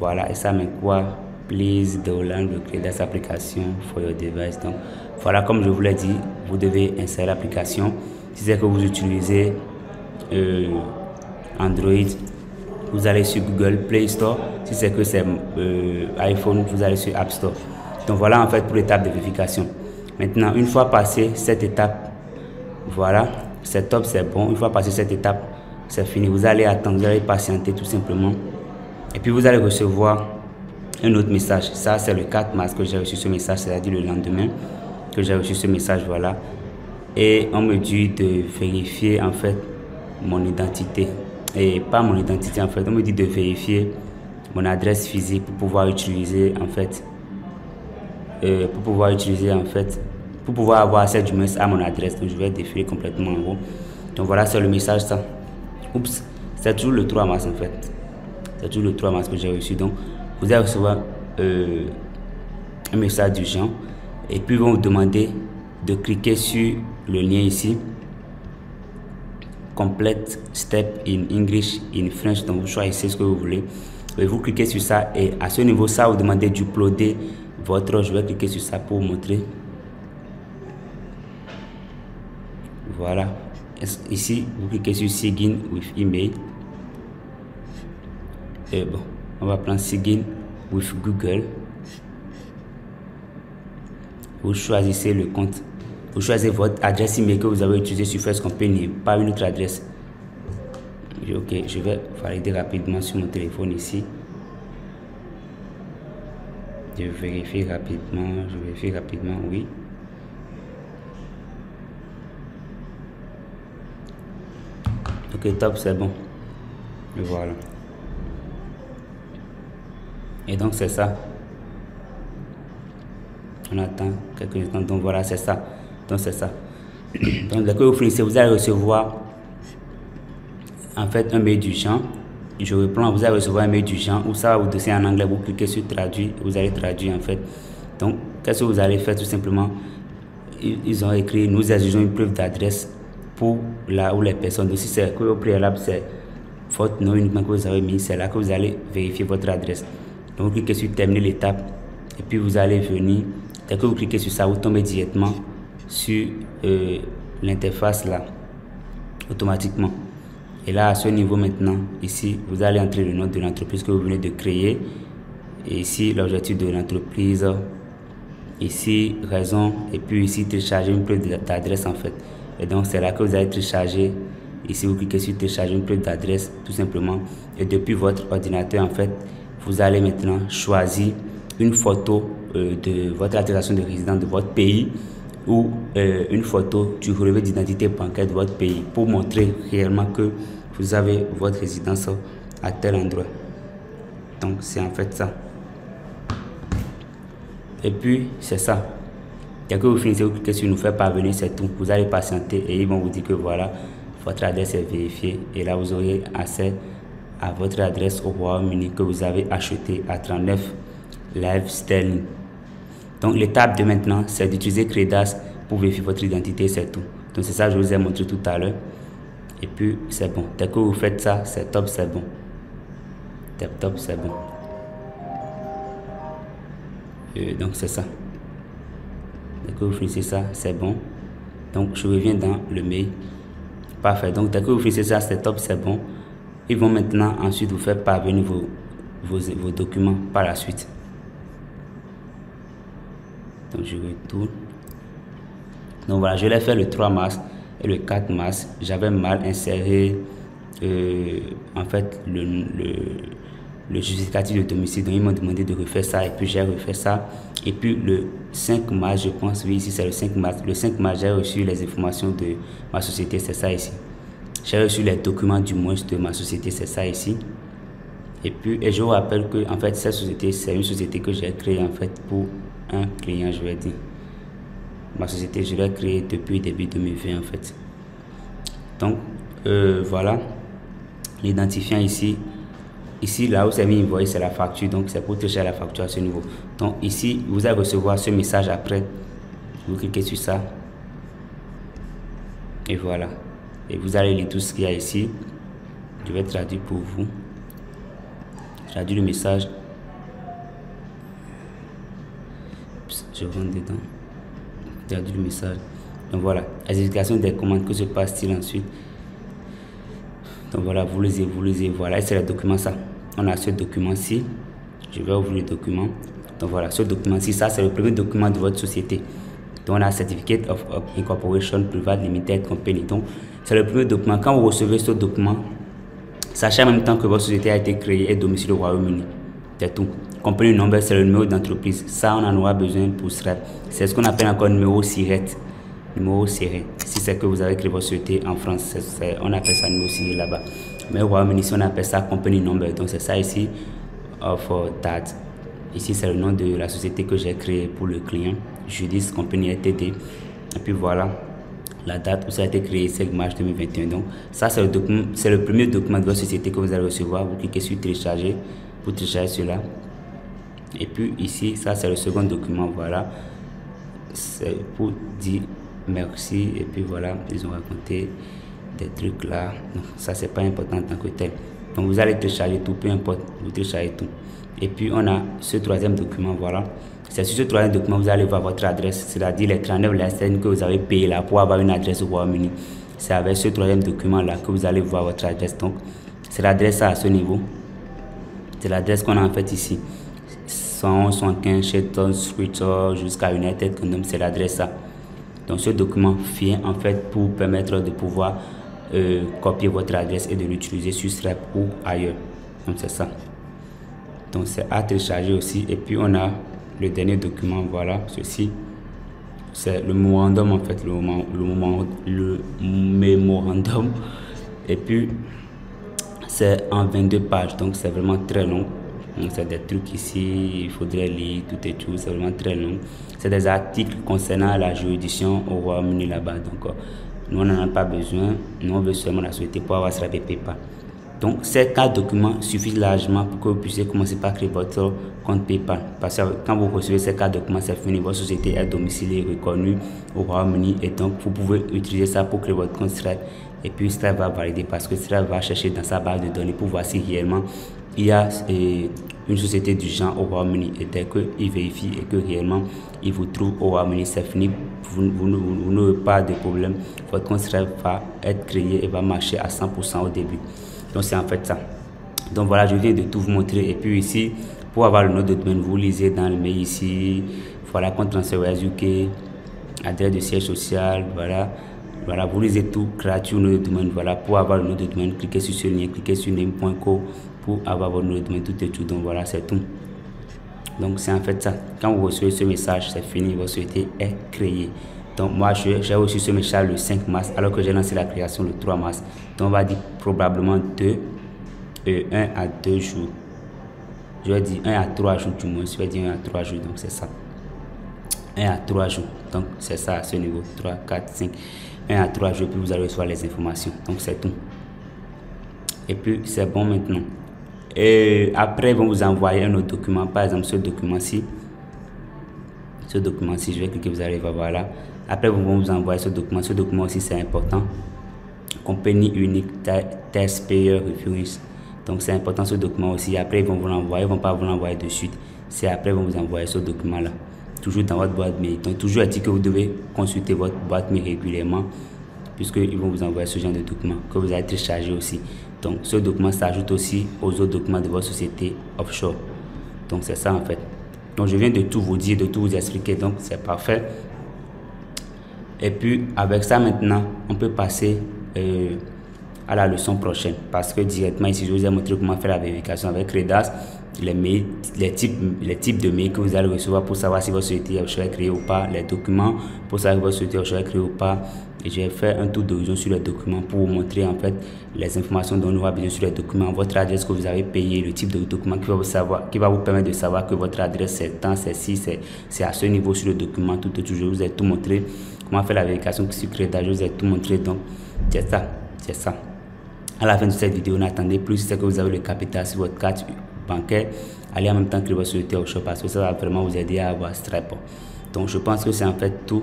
Voilà, et ça met quoi? Please download the Credas application for your device. Donc voilà, comme je vous l'ai dit, vous devez insérer l'application. Si c'est que vous utilisez Android, vous allez sur Google Play Store. Si c'est que c'est iPhone, vous allez sur App Store. Donc voilà en fait pour l'étape de vérification. Maintenant, une fois passé cette étape, voilà, c'est top, c'est bon. Une fois passé cette étape, c'est fini. Vous allez attendre, vous allez patienter tout simplement. Et puis vous allez recevoir un autre message. Ça c'est le 4 mars que j'ai reçu ce message, c'est-à-dire le lendemain que j'ai reçu ce message, voilà. Et on me dit de vérifier en fait mon identité. Et pas mon identité en fait, on me dit de vérifier mon adresse physique pour pouvoir utiliser en fait, pour pouvoir avoir accès du moins à mon adresse. Donc je vais défiler complètement en haut. Donc voilà, c'est le message ça. Oups, c'est toujours le 3 mars en fait. C'est toujours le 3 mars que j'ai reçu. Donc, vous allez recevoir un message d'urgence. Et puis, ils vont vous demander de cliquer sur le lien ici. Complete step in English, in French. Donc, vous choisissez ce que vous voulez. Et vous cliquez sur ça. Et à ce niveau, ça vous demande d'uploader votre... Je vais cliquer sur ça pour vous montrer. Voilà. Ici, vous cliquez sur Sign with email. Et bon, on va prendre Sign with Google. Vous choisissez le compte. Vous choisissez votre adresse email que vous avez utilisé sur First Company, pas une autre adresse. Ok, je vais valider rapidement sur mon téléphone ici. Je vérifie rapidement, oui. Ok, top, c'est bon. Et voilà. Et donc, c'est ça. On attend quelques instants. Donc, voilà, c'est ça. Donc, c'est ça. Donc, dès que vous finissez, vous allez recevoir en fait un mail d'urgence. Je reprends, vous allez recevoir un mail d'urgence où ça va vous donner en anglais. Vous cliquez sur traduire, vous allez traduire en fait. Donc, qu'est-ce que vous allez faire tout simplement? Ils ont écrit, nous exigeons une preuve d'adresse pour là où les personnes. Donc, si c'est que au préalable, c'est votre nom uniquement que vous avez mis, c'est là que vous allez vérifier votre adresse. Donc, vous cliquez sur terminer l'étape et puis vous allez venir. Dès que vous cliquez sur ça, vous tombez directement sur l'interface là, automatiquement. Et là, à ce niveau maintenant, ici, vous allez entrer le nom de l'entreprise que vous venez de créer. Et ici, l'objectif de l'entreprise. Ici, raison. Et puis ici, télécharger une preuve d'adresse en fait. Et donc, c'est là que vous allez télécharger. Ici, vous cliquez sur télécharger une preuve d'adresse, tout simplement. Et depuis votre ordinateur, en fait, vous allez maintenant choisir une photo de votre attestation de résidence de votre pays ou une photo du relevé d'identité bancaire de votre pays pour montrer réellement que vous avez votre résidence à tel endroit. Donc, c'est en fait ça. Et puis, c'est ça. Dès que vous finissez, vous cliquez sur nous faire parvenir, c'est tout. Vous allez patienter et ils vont vous dire que voilà, votre adresse est vérifiée. Et là, vous aurez accès à votre adresse au Royaume-Uni que vous avez acheté à 39 livres sterling. Donc, l'étape de maintenant, c'est d'utiliser Credas pour vérifier votre identité, c'est tout. Donc, c'est ça que je vous ai montré tout à l'heure. Et puis, c'est bon. Dès que vous faites ça, c'est top, c'est bon. Top, c'est bon. Donc, c'est ça. Dès que vous finissez ça, c'est bon. Donc, je reviens dans le mail. Parfait. Donc, dès que vous finissez ça, c'est top, c'est bon. Ils vont maintenant ensuite vous faire parvenir vos documents par la suite. Donc, je retourne. Donc, voilà, je l'ai fait le 3 mars et le 4 mars. J'avais mal inséré en fait le justificatif de domicile. Donc, ils m'ont demandé de refaire ça et puis j'ai refait ça. Et puis, le 5 mars, je pense, oui, ici c'est le 5 mars. Le 5 mars, j'ai reçu les informations de ma société, c'est ça ici. J'ai reçu les documents du moins de ma société, c'est ça ici. Et puis, je vous rappelle que en fait, cette société, c'est une société que j'ai créée en fait pour un client, je vais dire. Ma société, je l'ai créée depuis début 2020 en fait. Donc, voilà. L'identifiant ici. Ici, là où c'est mis, vous voyez, c'est la facture. Donc, c'est pour télécharger la facture à ce niveau. Donc, ici, vous allez recevoir ce message après. Vous cliquez sur ça. Et voilà. Et vous allez lire tout ce qu'il y a ici. Je vais traduire pour vous. Traduire le message. Je rentre dedans. Traduire le message. Donc, voilà. Explication des commandes. Que se passe-t-il ensuite? Donc voilà, vous lisez, voilà, et c'est le document ça. On a ce document-ci. Je vais ouvrir le document. Donc voilà, ce document-ci, ça c'est le premier document de votre société. Donc on a Certificate of Incorporation Private Limited Company. Donc c'est le premier document. Quand vous recevez ce document, sachez en même temps que votre société a été créée et domicile au Royaume-Uni. C'est tout. Company number, c'est le numéro d'entreprise. Ça, on en aura besoin pour SREP. C'est ce qu'on appelle encore numéro SIRET. Numéro SIRET. Si c'est que vous avez créé votre société en France, on appelle ça numéro SIRET là-bas. Mais au Royaume-Uni, on appelle ça company number. Donc c'est ça ici, for that. Ici, c'est le nom de la société que j'ai créée pour le client. Judis Company LTD. Et puis voilà. la date où ça a été créé, 5 mars 2021. Donc ça c'est le premier document de votre société que vous allez recevoir. Vous cliquez sur télécharger pour télécharger cela. Et puis ici, ça c'est le second document, voilà. C'est pour dire merci. Et puis voilà, ils ont raconté des trucs là. Donc ça c'est pas important en tant que tel. Donc vous allez télécharger tout, peu importe, vous téléchargez tout. Et puis on a ce troisième document, voilà. C'est sur ce troisième document vous allez voir votre adresse, c'est-à-dire les 39 LSN que vous avez payé là pour avoir une adresse au Royaume-Uni. C'est avec ce troisième document là que vous allez voir votre adresse. Donc c'est l'adresse à ce niveau. C'est l'adresse qu'on a en fait ici. 115 Shelton Street jusqu'à United Kingdom, c'est l'adresse ça. Donc ce document vient en fait pour permettre de pouvoir copier votre adresse et de l'utiliser sur Stripe ou ailleurs. Donc c'est ça. Donc c'est à télécharger aussi. Et puis on a le dernier document, voilà, ceci. C'est le mémorandum en fait, le mémorandum. Et puis c'est en 22 pages, donc c'est vraiment très long. Donc c'est des trucs ici, il faudrait lire tout et tout, c'est vraiment très long. C'est des articles concernant la juridiction au Royaume-Uni là-bas. Donc nous on n'en a pas besoin, nous on veut seulement la société pour avoir Stripe et PayPal. Donc ces 4 documents suffisent largement pour que vous puissiez commencer par créer votre compte PayPal. Parce que quand vous recevez ces 4 documents, c'est fini, votre société est domiciliée, reconnue au Royaume-Uni et donc vous pouvez utiliser ça pour créer votre compte Stripe. Et puis Stripe va valider parce que Stripe va chercher dans sa base de données pour voir si réellement il y a une société du genre au Royaume-Uni. Et dès qu'il vérifie et que réellement il vous trouve au Royaume-Uni, c'est fini, vous n'aurez pas de problème. Votre compte Stripe va être créé et va marcher à 100% au début. Donc c'est en fait ça. Donc voilà, je viens de tout vous montrer. Et puis ici, pour avoir le nom de domaine, vous lisez dans le mail ici, voilà, compte transfert UK, adresse de siège social, voilà. Voilà, vous lisez tout, gratuit, nom de domaine, voilà, pour avoir le nom de domaine, cliquez sur ce lien, cliquez sur name.co pour avoir votre nom de domaine, tout est tout. Donc voilà, c'est tout. Donc c'est en fait ça. Quand vous recevez ce message, c'est fini, votre société est créée. Donc moi, j'ai reçu ce message le 5 mars, alors que j'ai lancé la création le 3 mars. Donc on va dire probablement 1 à 2 jours. Je vais dire 1 à 3 jours du moins, je vais dire 1 à 3 jours, donc c'est ça. 1 à 3 jours, donc c'est ça à ce niveau, 3, 4, 5. 1 à 3 jours, puis vous allez recevoir les informations. Donc c'est tout. Et puis c'est bon maintenant. Et après, ils vont vous envoyer un autre document. Par exemple, ce document-ci. Ce document-ci, je vais cliquer, vous allez voir, voilà. Après, ils vont vous envoyer ce document. Ce document aussi, c'est important. Company Unique Taxpayer Reference. Donc c'est important ce document aussi. Après, ils vont vous l'envoyer. Ils ne vont pas vous l'envoyer de suite. C'est après, ils vont vous envoyer ce document-là. Toujours dans votre boîte mail. Donc toujours dit que vous devez consulter votre boîte mail régulièrement, puisqu'ils vont vous envoyer ce genre de document que vous allez télécharger aussi. Donc ce document s'ajoute aussi aux autres documents de votre société offshore. Donc c'est ça en fait. Donc je viens de tout vous dire, de tout vous expliquer, donc c'est parfait. Et puis avec ça maintenant, on peut passer à la leçon prochaine, parce que directement ici je vous ai montré comment faire la vérification avec Redas, les types de mails que vous allez recevoir pour savoir si votre société offshore est créée ou pas, les documents pour savoir si votre société offshore est créée ou pas. Et j'ai fait un tour d'horizon sur les documents pour vous montrer en fait les informations dont nous avons besoin sur les documents, votre adresse que vous avez payé, le type de document qui va vous permettre de savoir que votre adresse c'est tant, c'est ci, c'est à ce niveau sur le document, tout. Je vous ai tout montré, comment faire la vérification sur Redas, je vous ai tout montré. Donc c'est ça. À la fin de cette vidéo, n'attendez plus, c'est que vous avez le capital sur votre carte bancaire, allez en même temps que votre société offshore, parce que ça va vraiment vous aider à avoir Stripe. Donc je pense que c'est en fait tout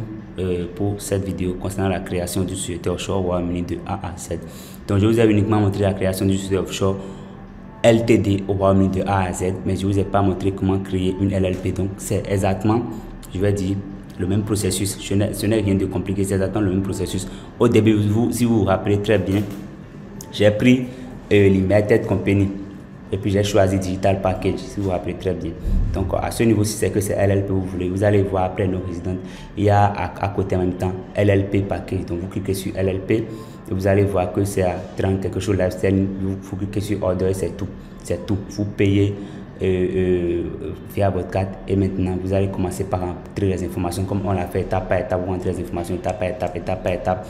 pour cette vidéo concernant la création d'une société offshore au Royaume-Uni de A à Z. Donc je vous ai uniquement montré la création d'une société offshore LTD au Royaume-Uni de A à Z, mais je ne vous ai pas montré comment créer une LLP. Donc c'est exactement, je vais dire, le même processus. Ce n'est rien de compliqué, c'est exactement le même processus. Au début, si vous vous rappelez très bien, j'ai pris Limited Company et puis j'ai choisi Digital Package, si vous vous rappelez très bien. Donc à ce niveau, si c'est que c'est LLP vous voulez, vous allez voir après nos résidents, il y a à côté en même temps LLP Package. Donc vous cliquez sur LLP et vous allez voir que c'est à 30 quelque chose lifestyle. Vous cliquez sur Order, c'est tout. Vous payez via votre carte et maintenant vous allez commencer par entrer les informations comme on l'a fait étape par étape. Vous rentrez les informations étape par étape.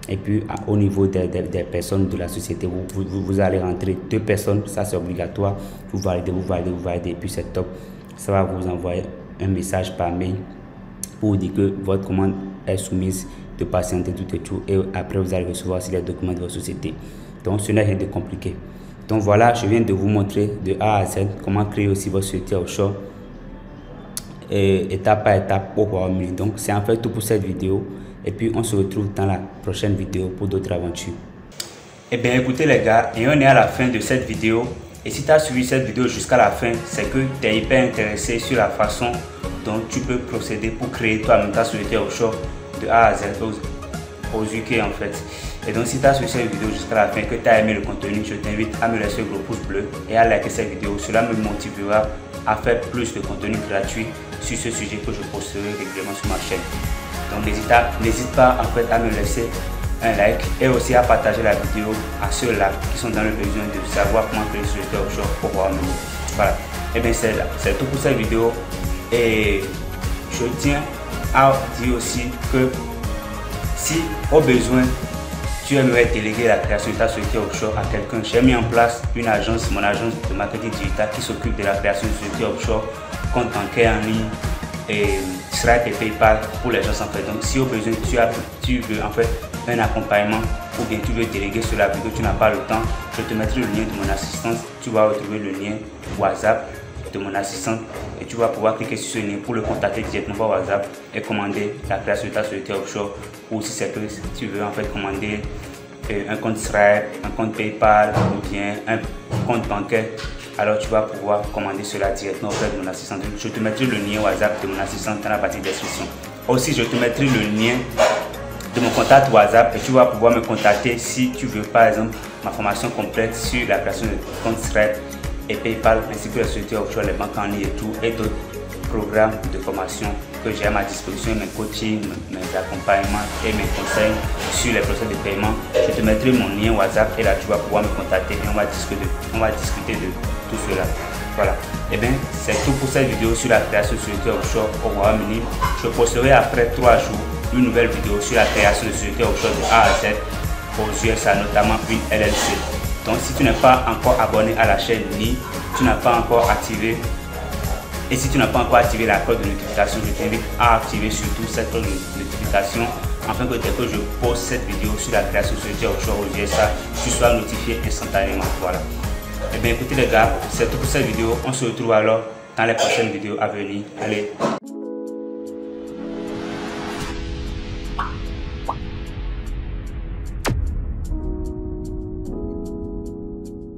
Et puis au niveau des personnes de la société, vous allez rentrer 2 personnes, ça c'est obligatoire. Vous validez et puis c'est top. Ça va vous envoyer un message par mail pour dire que votre commande est soumise de patienter tout et tout. Et après, vous allez recevoir aussi les documents de votre société. Donc, ce n'est rien de compliqué. Donc, voilà, je viens de vous montrer de A à Z comment créer aussi votre société offshore. Étape par étape au Royaume-Uni. Donc, c'est en fait tout pour cette vidéo. Et puis, on se retrouve dans la prochaine vidéo pour d'autres aventures. Eh bien, écoutez les gars, et on est à la fin de cette vidéo. Et si tu as suivi cette vidéo jusqu'à la fin, c'est que tu es hyper intéressé sur la façon dont tu peux procéder pour créer toi-même ta société offshore de A à Z aux UK en fait. Et donc si tu as suivi cette vidéo jusqu'à la fin, que tu as aimé le contenu, je t'invite à me laisser un gros pouce bleu et à liker cette vidéo. Cela me motivera à faire plus de contenu gratuit sur ce sujet que je posterai régulièrement sur ma chaîne. Donc n'hésite pas en fait à me laisser un like et aussi à partager la vidéo à ceux-là qui sont dans le besoin de savoir comment créer une société offshore pour Royaume-Uni. Voilà. Et bien c'est tout pour cette vidéo. Et je tiens à dire aussi que si au besoin tu aimerais déléguer la création de ta société offshore à quelqu'un, j'ai mis en place une agence, mon agence de marketing digital qui s'occupe de la création de société offshore, compte bancaire en ligne et Stripe et PayPal pour les gens en fait. Donc si au besoin tu veux en fait un accompagnement ou bien tu veux déléguer cela parce que tu n'as pas le temps, je te mettrai le lien de mon assistance. Tu vas retrouver le lien WhatsApp de mon assistante et tu vas pouvoir cliquer sur ce lien pour le contacter directement par WhatsApp et commander la création de ta société offshore. Ou si c'est que tu veux en fait commander un compte Stripe, un compte PayPal ou bien un compte bancaire, alors tu vas pouvoir commander cela directement auprès de mon assistante. Je te mettrai le lien WhatsApp de mon assistante dans la partie description. Aussi, je te mettrai le lien de mon contact WhatsApp et tu vas pouvoir me contacter si tu veux par exemple ma formation complète sur la création de compte Stripe et PayPal ainsi que la société offshore, les banques en ligne et tout, et d'autres programmes de formation que j'ai à ma disposition, mes coachings, mes accompagnements et mes conseils sur les procès de paiement. Je te mettrai mon lien WhatsApp et là tu vas pouvoir me contacter et on va discuter de tout cela. Voilà. Et bien c'est tout pour cette vidéo sur la création de société offshore au Royaume-Uni. Je posterai après 3 jours une nouvelle vidéo sur la création de société offshore de A à Z aux USA, notamment une LLC. Donc si tu n'es pas encore abonné à la chaîne ni tu n'as pas encore activé la cloche de notification, je t'invite à activer surtout cette cloche de notification afin que dès que je poste cette vidéo sur la création de société offshore aux USA, tu sois notifié instantanément. Voilà. Et bien écoutez les gars, c'est tout pour cette vidéo. On se retrouve alors dans les prochaines vidéos à venir. Allez.